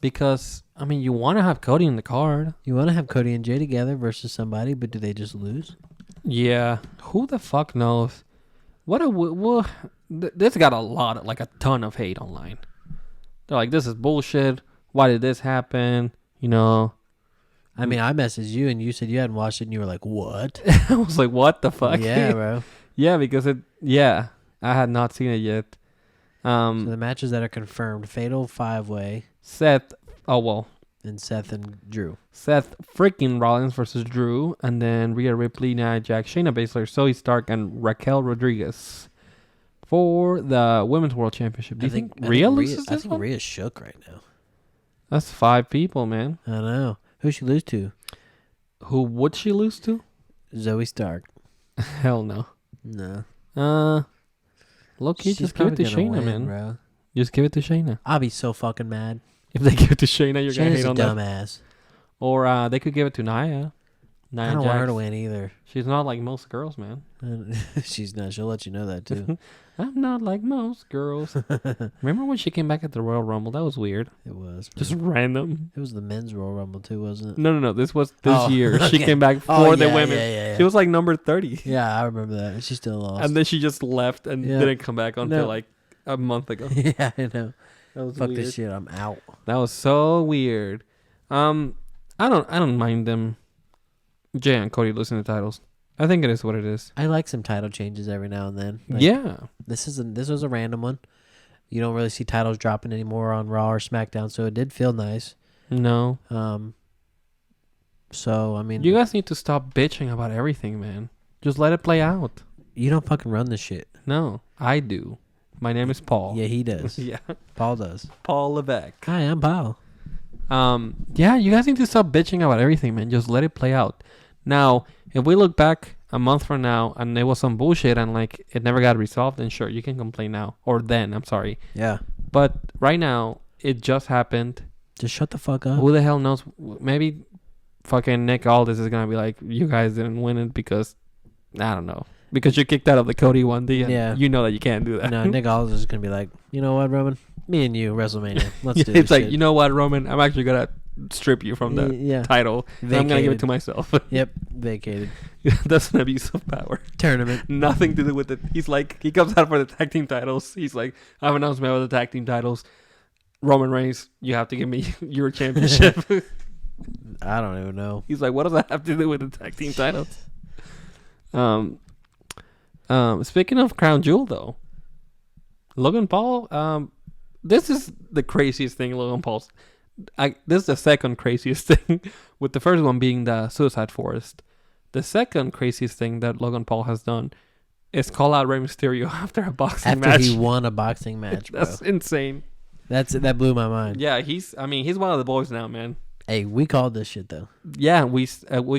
Because, I mean, you want to have Cody in the card. You want to have Cody and Jay together versus somebody, but do they just lose? Yeah. Who the fuck knows? This got a ton of hate online. They're like, this is bullshit. Why did this happen? You know... I mean, I messaged you and you said you hadn't watched it and you were like, what? I was like, what the fuck? Yeah, bro. Yeah, because I had not seen it yet. So the matches that are confirmed: Fatal 5-Way. Seth. Oh well. And Seth and Drew. Seth freaking Rollins versus Drew, and then Rhea Ripley, Nia Jax, Shayna Baszler, Zoe Stark, and Raquel Rodriguez for the Women's World Championship. Do you think Rhea loses this one? I think Rhea's shook right now. That's 5 people, man. I know. Who'd she lose to? Who would she lose to? Zoe Stark. Hell no. No. Low-key, just give it to Shayna, man. Bro. Just give it to Shayna. I'll be so fucking mad. If they give it to Shayna, you're going to hate on that. Dumbass. Or they could give it to Nia. I don't want her to win either. She's not like most girls, man. She's not. She'll let you know that, too. I'm not like most girls. Remember when she came back at the Royal Rumble? That was weird. It was. Just random. It was the men's Royal Rumble, too, wasn't it? No. This was this year. Okay. She came back for the women. Yeah. She was like number 30. Yeah, I remember that. She still lost. And then she just left and didn't come back until like a month ago. Yeah, I know. That was Fuck weird. this shit. I'm out. That was so weird. I don't mind them. Jay and Cody losing the titles. I think it is what it is. I like some title changes every now and then. Like, yeah. This was a random one. You don't really see titles dropping anymore on Raw or SmackDown, so it did feel nice. No. So I mean, you guys need to stop bitching about everything, man. Just let it play out. You don't fucking run this shit. No, I do. My name is Paul. Yeah, he does. Yeah. Paul does. Paul Levesque. Hi, I'm Paul. Yeah, you guys need to stop bitching about everything, man. Just let it play out. Now, if we look back a month from now and there was some bullshit and like it never got resolved, then sure, you can complain now. Or then, I'm sorry. Yeah. But right now, it just happened. Just shut the fuck up. Who the hell knows? Maybe fucking Nick Aldis is going to be like, you guys didn't win it because, I don't know. Because you kicked out of the Cody 1D and you know that you can't do that. No, Nick Aldis is going to be like, you know what, Roman? Me and you, WrestleMania. Let's do this. It's like, shit. You know what, Roman? I'm actually going to strip you from the title. I'm going to give it to myself. Yep, vacated. That's an abuse of power. Tournament. Nothing to do with it. He's like, he comes out for the tag team titles. He's like, I have an announcement about the tag team titles. Roman Reigns, you have to give me your championship. I don't even know. He's like, what does that have to do with the tag team titles? Speaking of Crown Jewel, though, Logan Paul, this is the craziest thing Logan Paul's. This is the second craziest thing, with the first one being the Suicide Forest. The second craziest thing that Logan Paul has done is call out Rey Mysterio after a boxing match. After he won a boxing match, bro. That's insane. That blew my mind. Yeah, he's one of the boys now, man. Hey, we called this shit though. Yeah, we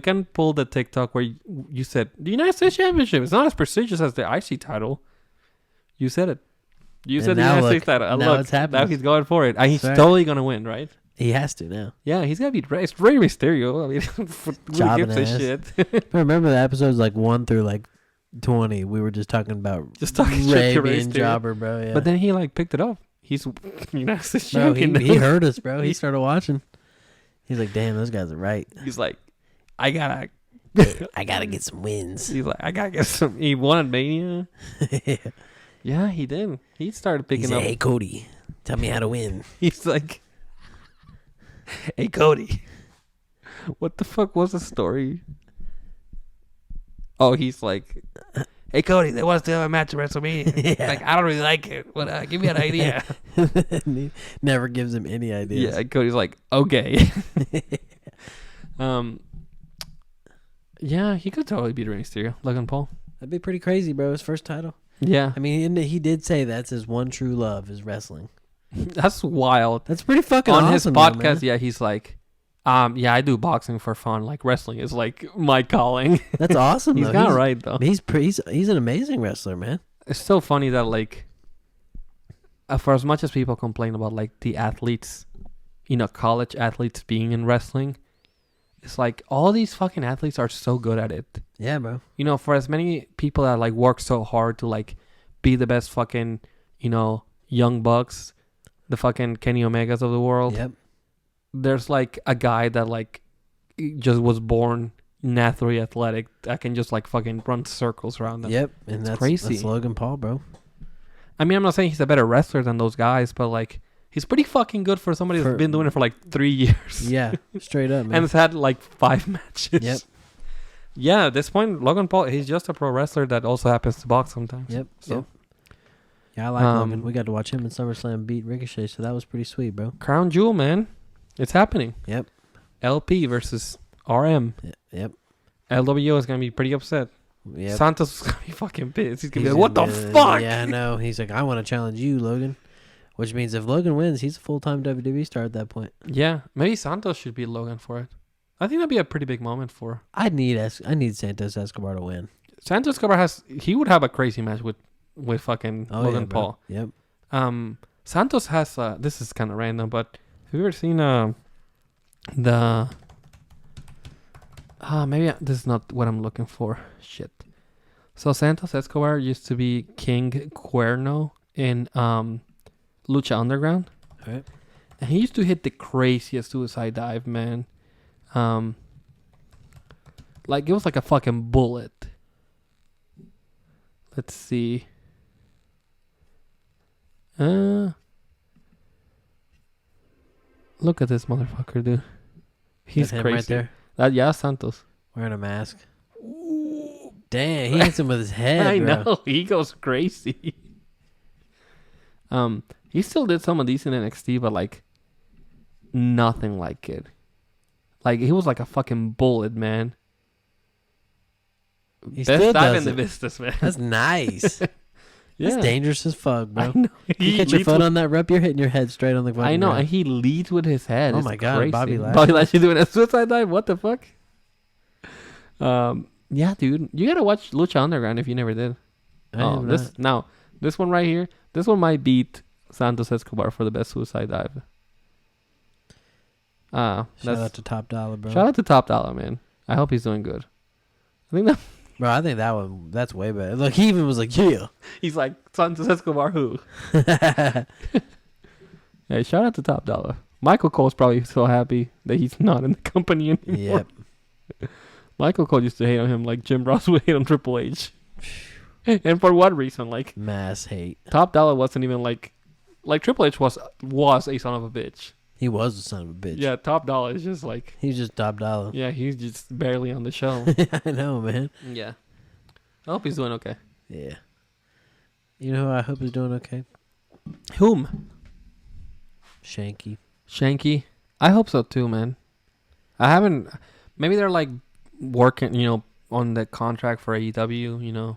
can pull the TikTok where you said the United States Championship is not as prestigious as the IC title. You said it. You said the United States title. Now it's happening. Now he's going for it. And he's totally gonna win, right? He has to now. Yeah, he's gonna be Rey Mysterio. I mean, who gives a shit? Remember the episodes like 1 through like 20? We were just talking about Rey being jobber, bro. Yeah. But then he like picked it up. He's United States champion. He heard us, bro. He started watching. He's like, damn, those guys are right. He's like, I gotta get some wins. He's like, I gotta get some. He won at Mania. Yeah, he did. He started picking up. Hey, Cody, tell me how to win. He's like, hey, Cody, what the fuck was the story? Oh, he's like, hey, Cody, they want us to have a match at WrestleMania. Yeah. Like, I don't really like it, but give me an idea. Never gives him any ideas. Yeah, Cody's like, okay. Yeah, he could totally beat Rey Mysterio, Logan Paul. That'd be pretty crazy, bro. His first title. Yeah. I mean, he did say that's his one true love is wrestling. That's wild. That's pretty fucking awesome. On his podcast, yeah, he's like, yeah, I do boxing for fun. Like, wrestling is like my calling. That's awesome. He's not right, though. He's an amazing wrestler, man. It's so funny that, like, for as much as people complain about, like, the athletes, college athletes being in wrestling, it's like all these fucking athletes are so good at it. Yeah, bro. For as many people that, like, work so hard to, like, be the best fucking, young bucks, the fucking Kenny Omegas of the world. Yep. There's, like, a guy that, like, just was born naturally athletic that can just, like, fucking run circles around them. Yep. And that's crazy. That's Logan Paul, bro. I mean, I'm not saying he's a better wrestler than those guys, but, like, he's pretty fucking good for somebody that's been doing it for, like, 3 years. Yeah, straight up, man. And has had, like, 5 matches. Yep. Yeah, at this point, Logan Paul, he's just a pro wrestler that also happens to box sometimes. Yep. So, Yeah, I like Logan. We got to watch him in SummerSlam beat Ricochet, so that was pretty sweet, bro. Crown Jewel, man. It's happening. Yep. LP versus RM. Yep. LWO is going to be pretty upset. Yep. Santos is going to be fucking pissed. He's going to be like, what the fuck? Yeah, I know. He's like, I want to challenge you, Logan. Which means if Logan wins, he's a full-time WWE star at that point. Yeah. Maybe Santos should beat Logan for it. I think that'd be a pretty big moment for... I need Santos Escobar to win. Santos Escobar he would have a crazy match with fucking Logan Paul. Yep. Santos has, this is kind of random, but have you ever seen maybe this is not what I'm looking for. Shit. So Santos Escobar used to be King Cuerno in Lucha Underground. All right. And he used to hit the craziest suicide dive, man. Like it was like a fucking bullet. Let's see. Look at this motherfucker, dude. He's That's him crazy. right there. Yeah, Santos. Wearing a mask. Damn, he hits him with his head. I bro. know. He goes crazy. He still did some of these in NXT, but like nothing like it. Like he was like a fucking bullet, man. He Best still dive does in the it. business, man. That's nice. Yeah. That's dangerous as fuck, bro. I know. You catch your foot on that rep, you're hitting your head straight on the fucking I know, ground. and he leads with his head. Oh It's my God, crazy. Bobby Lashley. Bobby Lashley doing a suicide dive? What the fuck? Yeah, dude. You gotta watch Lucha Underground if you never did. This one right here, this one might beat Santos Escobar for the best suicide dive. Shout out to Top Dollar, bro. Shout out to Top Dollar, man. I hope he's doing good. I think I think that's way better. Look, he even was like, yeah. he's like, Santos Escobar who? Yeah, shout out to Top Dollar. Michael Cole's probably so happy that he's not in the company anymore. Yep. Michael Cole used to hate on him like Jim Ross would hate on Triple H. And for what reason? Like Mass hate. Top Dollar wasn't even like Triple H was a son of a bitch. He was a son of a bitch. Yeah, Top Dollar is just like... He's just Top Dollar. Yeah, he's just barely on the show. I know, man. Yeah. I hope he's doing okay. Yeah. You know who I hope is doing okay? Whom? Shanky. Shanky? I hope so too, man. I haven't... Maybe they're like working, on the contract for AEW,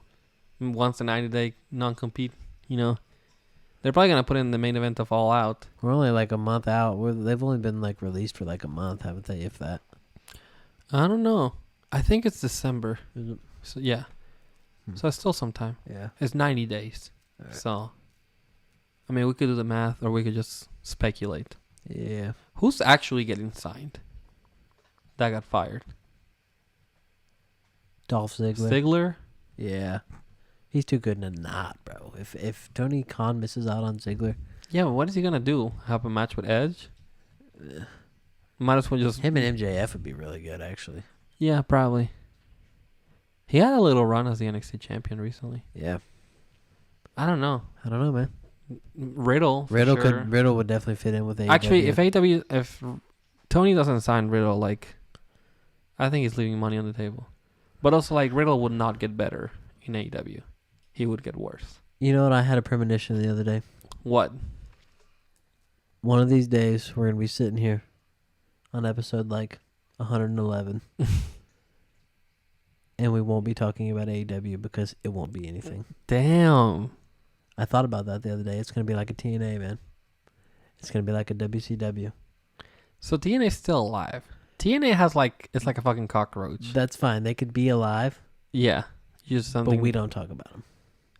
once a 90-day non-compete, They're probably going to put in the main event of All Out. We're only like a month out. They've only been like released for like a month, haven't they, if that? I don't know. I think it's December. Is it? So, yeah. So it's still some time. Yeah. It's 90 days. All right. So, I mean, we could do the math or we could just speculate. Yeah. Who's actually getting signed that got fired? Dolph Ziggler. Ziggler? Yeah. He's too good to not, bro. If Tony Khan misses out on Ziggler. Yeah, but what is he going to do? Have a match with Edge? Might as well just... Him and MJF would be really good, actually. Yeah, probably. He had a little run as the NXT champion recently. Yeah. I don't know, man. Riddle Riddle would definitely fit in with AEW. Actually, if Tony doesn't sign Riddle, like, I think he's leaving money on the table. But also, like, Riddle would not get better in AEW. He would get worse. You know what? I had a premonition the other day. What? One of these days, we're going to be sitting here on episode, like, 111. And we won't be talking about AEW because it won't be anything. Damn. I thought about that the other day. It's going to be like a TNA, man. It's going to be like a WCW. So TNA's still alive. TNA has, like, it's like a fucking cockroach. That's fine. They could be alive. Yeah. Just something. But we don't talk about them.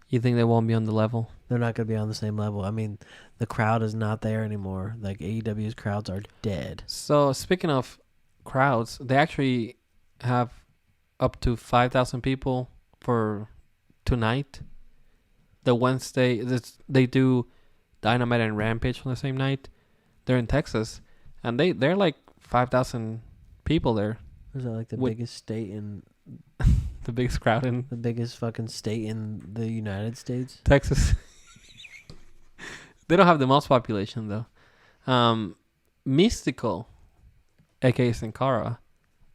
You think they won't be on the level? They're not going to be on the same level. I mean, the crowd is not there anymore. Like, AEW's crowds are dead. So, speaking of crowds, they actually have up to 5,000 people for tonight. The Wednesday, they do Dynamite and Rampage on the same night. They're in Texas, and they're like 5,000 people there. Is that like the biggest state in... The biggest crowd in... The biggest fucking state in the United States? Texas. They don't have the most population, though. Mystical, a.k.a. Sin Cara,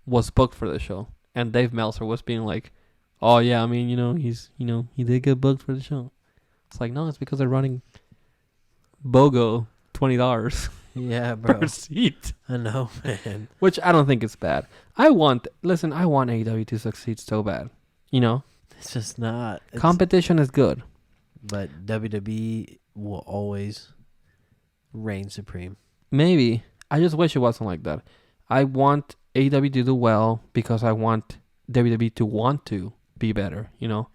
was booked for the show. And Dave Meltzer was being like, oh, yeah, I mean, he did get booked for the show. It's like, no, it's because they're running BOGO $20 Yeah, bro. per seat. I know, man. Which I don't think is bad. I want AEW to succeed so bad. You know? It's just not. Competition is good. But WWE will always reign supreme. Maybe. I just wish it wasn't like that. I want AEW to do well because I want WWE to want to be better, you know?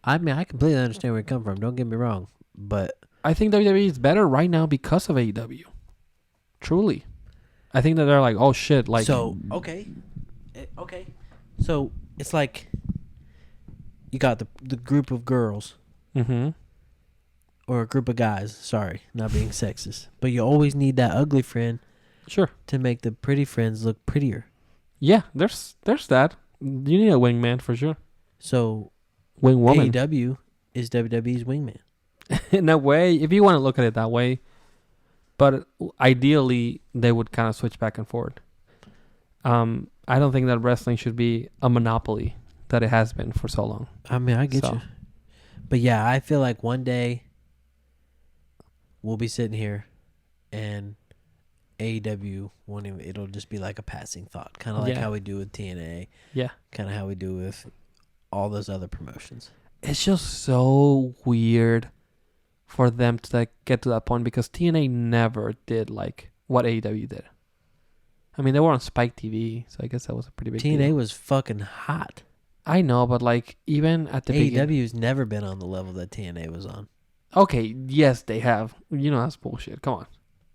I mean, I completely understand where you come from. Don't get me wrong. But I think WWE is better right now because of AEW. Truly. I think that they're like, oh shit, like... So, okay. Okay. So, it's like you got the group of girls. Mm-hmm. Or a group of guys. Sorry, not being sexist. But you always need that ugly friend Sure. to make the pretty friends look prettier. Yeah, there's that. You need a wingman for sure. So, Wing woman. AEW is WWE's wingman. In a way, if you want to look at it that way. But ideally, they would kind of switch back and forth. I don't think that wrestling should be a monopoly that it has been for so long. I mean, I get you. But yeah, I feel like one day we'll be sitting here and AEW won't even, it'll just be like a passing thought. Kind of like how we do with TNA. Yeah. Kind of how we do with all those other promotions. It's just so weird for them to like get to that point because TNA never did like what AEW did. I mean, they were on Spike TV, so I guess that was a pretty big TNA deal. was fucking hot. I know, but like even at the beginning, AEW's never been on the level that TNA was on. Okay, yes, they have. You know, that's bullshit. Come on.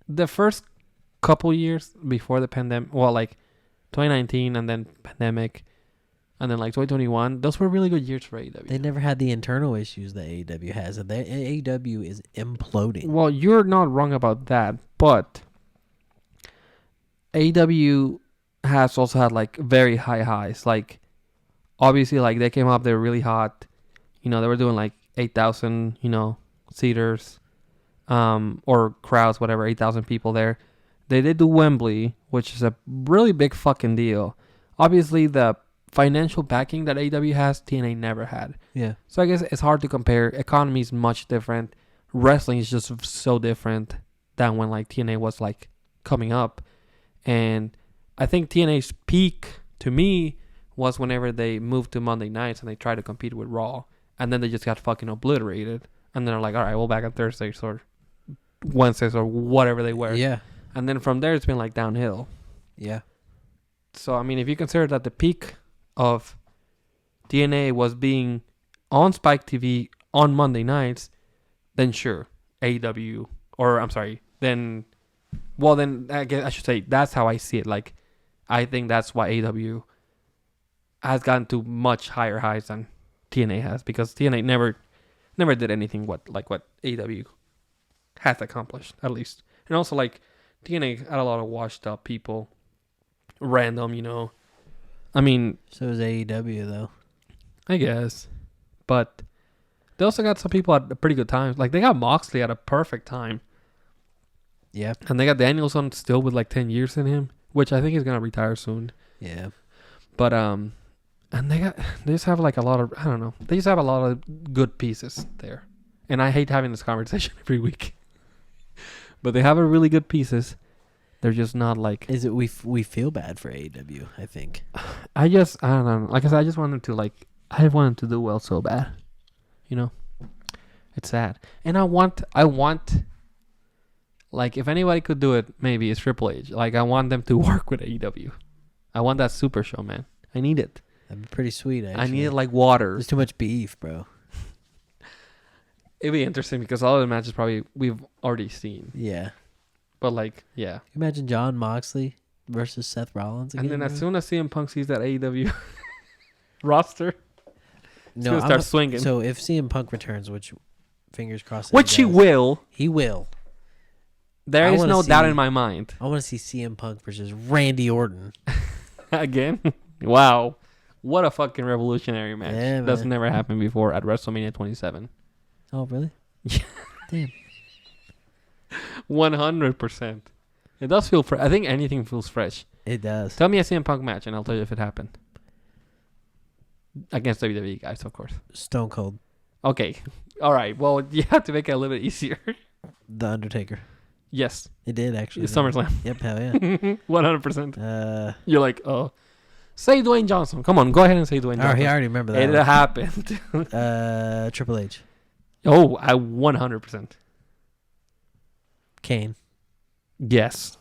The first couple years before the pandemic, well, like 2019 and then pandemic, and then like 2021, those were really good years for AEW. They never had the internal issues that AEW has. And AEW is imploding. Well, you're not wrong about that, but AEW has also had like very high highs. Like, obviously, like they came up, they were really hot. You know, they were doing like 8,000, you know, seaters, or crowds, whatever, 8,000 people there. They did do Wembley, which is a really big fucking deal. Obviously, the financial backing that AEW has, TNA never had. Yeah. So I guess it's hard to compare. Economy is much different. Wrestling is just so different than when like TNA was like coming up. And I think TNA's peak to me was whenever they moved to Monday nights and they tried to compete with Raw. And then they just got fucking obliterated. And then they're like, all right, we'll back on Thursdays or Wednesdays or whatever they were. Yeah. And then from there, it's been like downhill. Yeah. So, I mean, if you consider that the peak of TNA was being on Spike TV on Monday nights, then sure, AEW, or I'm sorry, then I guess I should say that's how I see it. Like, I think that's why AEW has gotten to much higher highs than TNA has, because TNA never did anything what AEW has accomplished, at least. And also, like, TNA had a lot of washed up people, random, you know. I mean, so is AEW though. I guess, but they also got some people at a pretty good time. Like, they got Moxley at a perfect time. Yeah. And they got Danielson still with like 10 years in him, which I think he's gonna retire soon. Yeah. But and they just have like a lot of, I don't know. They just have a lot of good pieces there. And I hate having this conversation every week. But they have a really good pieces. They're just not like... Is it we feel bad for AEW, I think. I don't know. Like I said, I just want them to like... I want them to do well so bad. You know? It's sad. And I want... Like, if anybody could do it, maybe it's Triple H. Like, I want them to work with AEW. I want that super show, man. I need it. That'd be pretty sweet, actually. I need it like water. There's too much beef, bro. It'd be interesting because all of the matches probably we've already seen. Yeah. But, like, yeah. Imagine John Moxley versus Seth Rollins again. And then as soon as CM Punk sees that AEW roster, he's going to start swinging. So if CM Punk returns, which fingers crossed, which he will. He will. There is no doubt in my mind. I want to see CM Punk versus Randy Orton. Again? Wow. What a fucking revolutionary match. Yeah, that's never happened before at WrestleMania 27. Oh, really? Yeah. Damn. 100%. It does feel fresh. I think anything feels fresh. It does. Tell me a CM Punk match and I'll tell you if it happened. Against WWE guys, of course. Stone Cold. Okay. All right. Well, you have to make it a little bit easier. The Undertaker. Yes. It did actually. It's SummerSlam. Yep. Hell yeah. 100%. You're like, oh. Say Dwayne Johnson. Come on. Go ahead and say Dwayne Johnson. I already remember that. It happened. Triple H. Oh, I 100%. Kane. Yes.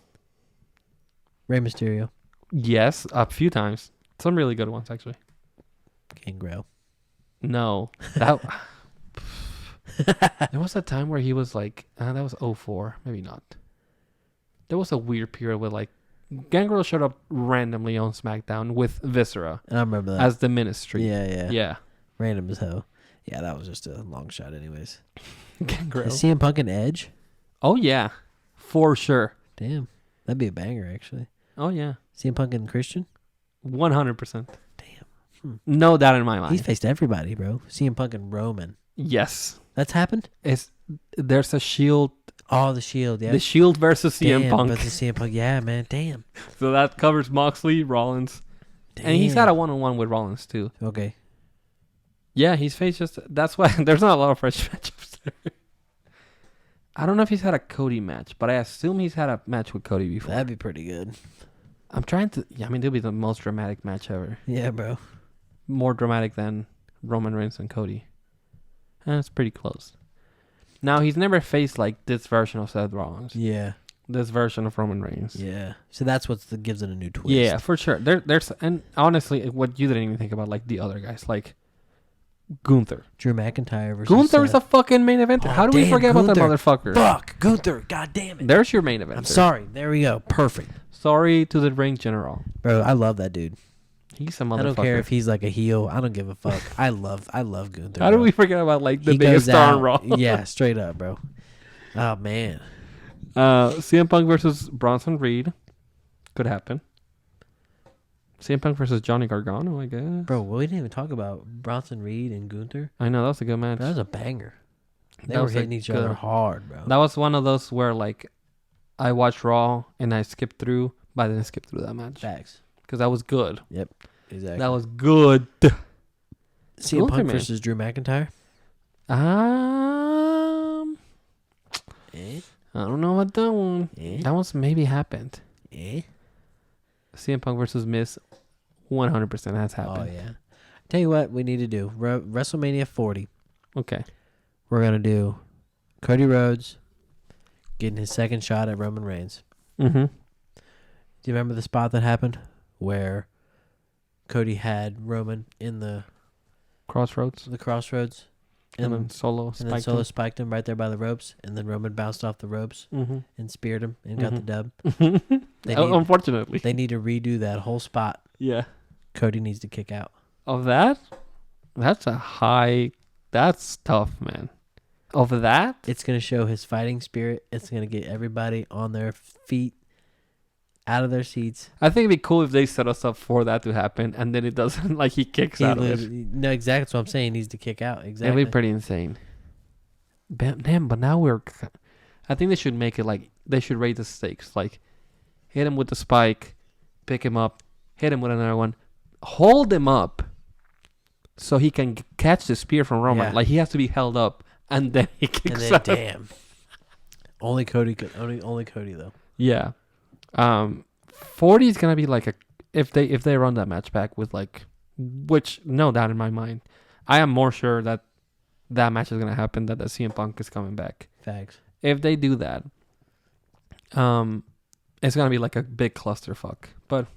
Rey Mysterio. Yes. A few times. Some really good ones, actually. Gangrel. No. That... There was a time where he was like, that was 04. Maybe not. There was a weird period where like Gangrel showed up randomly on SmackDown with Viscera. I remember that. As the Ministry. Yeah. Random as hell. Yeah, that was just a long shot anyways. Gangrel. Is CM Punk and Edge? Oh, yeah. For sure. Damn. That'd be a banger, actually. Oh, yeah. CM Punk and Christian? 100%. Damn. No doubt in my mind. He's faced everybody, bro. CM Punk and Roman. Yes. That's happened? There's a Shield. Oh, the Shield, yeah. The Shield versus CM Punk. But the CM Punk, yeah, man. Damn. So that covers Moxley, Rollins. Damn. And he's had a one-on-one with Rollins, too. Okay. Yeah, he's faced just... That's why there's not a lot of fresh matchups there. I don't know if he's had a Cody match, but I assume he's had a match with Cody before. That'd be pretty good. I'm trying to... Yeah, I mean, it'll be the most dramatic match ever. Yeah, bro. More dramatic than Roman Reigns and Cody. And it's pretty close. Now, he's never faced, like, this version of Seth Rollins. Yeah. This version of Roman Reigns. Yeah. So that's what gives it a new twist. Yeah, for sure. There's... And honestly, what you didn't even think about, like, the other guys. Like, Gunther. Drew McIntyre versus... Gunther's a fucking main eventer. How do we forget about that motherfucker? Fuck. Gunther. God damn it. There's your main eventer. I'm sorry. There we go. Perfect. Sorry to the ring general. Bro, I love that dude. He's a motherfucker. I don't care if he's like a heel. I don't give a fuck. I love Gunther. How do we forget about like the biggest star on Raw? Yeah, straight up, bro. Oh man. CM Punk versus Bronson Reed could happen. CM Punk versus Johnny Gargano, I guess. Bro, we didn't even talk about Bronson Reed and Gunther. I know, that was a good match. That was a banger. They were hitting each other hard, bro. That was one of those where like I watched Raw and I skipped through, but I didn't skip through that match. Facts. Because that was good. Yep, exactly. That was good. CM Punk versus Drew McIntyre? I don't know about that one. That one's maybe happened. CM Punk versus Miz, 100% has happened. Oh, yeah. Tell you what we need to do. WrestleMania 40. Okay. We're going to do Cody Rhodes getting his second shot at Roman Reigns. Mm-hmm. Do you remember the spot that happened where Cody had Roman in the crossroads? The crossroads. And then Solo spiked him right there by the ropes, and then Roman bounced off the ropes and speared him and got the dub. Unfortunately. They need to redo that whole spot. Yeah. Cody needs to kick out. Of that? That's a high... That's tough, man. Of that? It's going to show his fighting spirit. It's going to get everybody on their feet, out of their seats. I think it'd be cool if they set us up for that to happen, and then it doesn't, like, he kicks out of it. No, exactly. That's what I'm saying. He needs to kick out. Exactly. It'd be pretty insane. Damn, but now I think they should make it, like, they should raise the stakes. Like, hit him with the spike, pick him up, hit him with another one, hold him up so he can catch the spear from Roman. Yeah. Like, he has to be held up, and then he kicks out. Damn. Only Cody could. Only Cody, though. Yeah. 40 is gonna be like if they run that match back with like, which no doubt in my mind, I am more sure that match is gonna happen, that the CM Punk is coming back. Facts. If they do that, it's gonna be like a big clusterfuck, but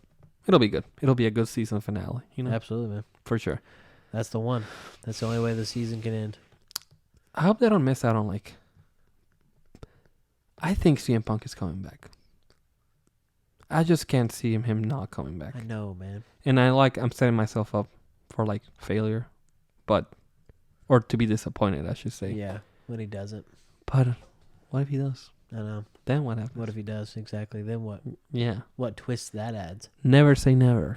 it'll be good. It'll be a good season finale, you know. Absolutely, man. For sure. That's the one. That's the only way the season can end. I hope they don't miss out on like. I think CM Punk is coming back. I just can't see him not coming back. I know, man. And I'm setting myself up for like failure, or to be disappointed, I should say. Yeah, when he doesn't. But what if he does? I know. Then what happens? What if he does? Exactly. Then what? Yeah. What twist that adds? Never say never.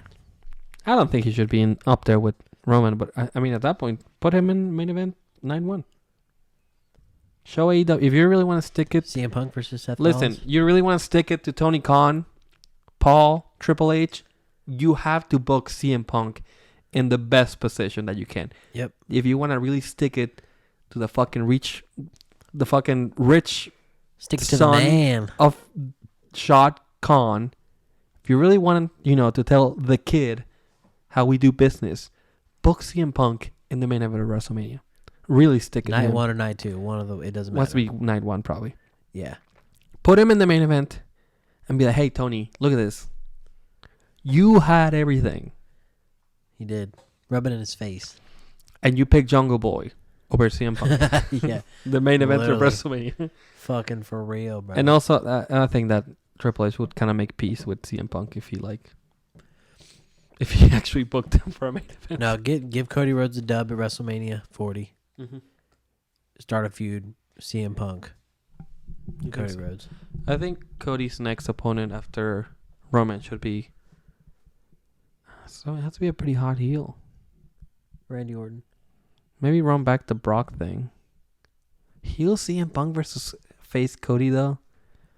I don't think he should be up there with Roman, but I mean at that point, put him in main event 9-1. Show AEW. If you really want to stick it... CM Punk versus Seth Rollins. Listen, you really want to stick it to Tony Khan, Paul, Triple H, you have to book CM Punk in the best position that you can. Yep. If you want to really stick it to the fucking rich Stick to the son man. of Shad Khan. If you really want, to tell the kid how we do business, book CM Punk in the main event of WrestleMania. Really stick it. Night 1 or night 2, one of them. It doesn't matter. Must be night 1 probably. Yeah. Put him in the main event and be like, hey Tony, look at this. You had everything. He did. Rub it in his face. And you picked Jungle Boy over CM Punk. Yeah. The main event of Literally. WrestleMania. Fucking for real, bro. And also, I think that Triple H would kind of make peace with CM Punk if he actually booked him for a main event. No, give Cody Rhodes a dub at WrestleMania 40. Mm-hmm. Start a feud. CM Punk. Cody Rhodes. I think Cody's next opponent after Roman should be. So it has to be a pretty hot heel. Randy Orton. Maybe run back the Brock thing. Heel CM Punk versus face Cody though.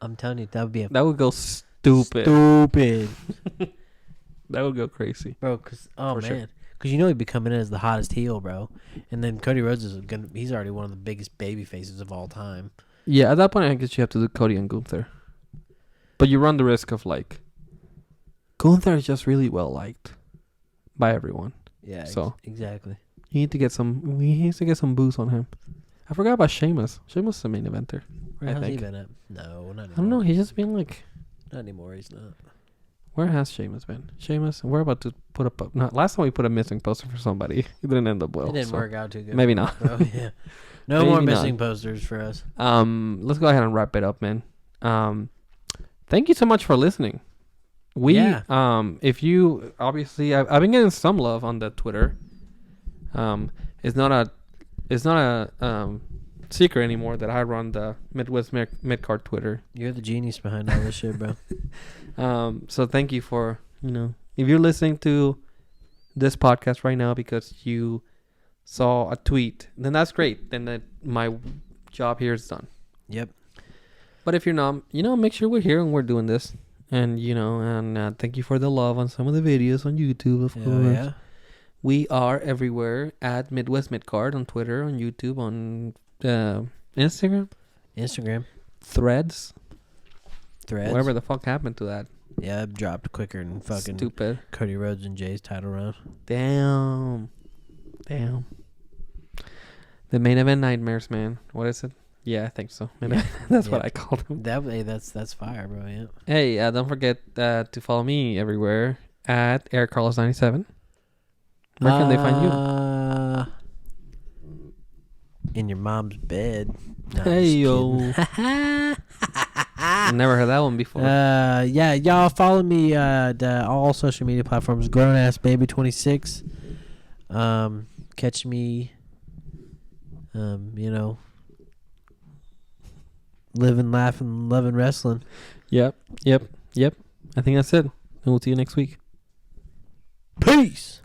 I'm telling you, that would be That would go stupid. That would go crazy, bro. Cause For sure. man, because he'd be coming in as the hottest heel, bro. And then Cody Rhodes he's already one of the biggest baby faces of all time. Yeah, at that point I guess you have to do Cody and Gunther. But you run the risk of Gunther is just really well liked by everyone. Yeah. So exactly. We need to get some boost on him. I forgot about Sheamus. Sheamus is the main eventer. Where has think. he been at? No, not anymore. I don't know. He's just been Not anymore. He's not. Where has Sheamus been? Sheamus, we're about to put up. Last time we put a missing poster for somebody, it didn't end up well. It didn't work out too good. Maybe not. Bro. Yeah. No Maybe more not. missing posters for us. Let's go ahead and wrap it up, man. Thank you so much for listening. If you obviously, I've been getting some love on the Twitter. It's not a secret anymore that I run the Midwest Midcard Twitter. You're the genius behind all this shit, bro. So thank you for, if you're listening to this podcast right now because you saw a tweet, then that's great. Then my job here is done. Yep. But if you're not, make sure we're here and we're doing this. And, thank you for the love on some of the videos on YouTube, of course. Yeah. We are everywhere at Midwest Midcard on Twitter, on YouTube, on Instagram. Threads. Whatever the fuck happened to that. Yeah, it dropped quicker than fucking stupid Cody Rhodes and Jay's title run. Damn. The main event nightmares, man. What is it? Yeah, I think so. That's what I called them. That's fire, bro. Yeah. Hey, don't forget to follow me everywhere at EricCarlos97. Where can they find you? In your mom's bed. No, hey yo. I never heard that one before. Yeah, y'all follow me all social media platforms. GrownAssBaby26. Catch me. Living, laughing, loving wrestling. Yep. I think that's it. And we'll see you next week. Peace.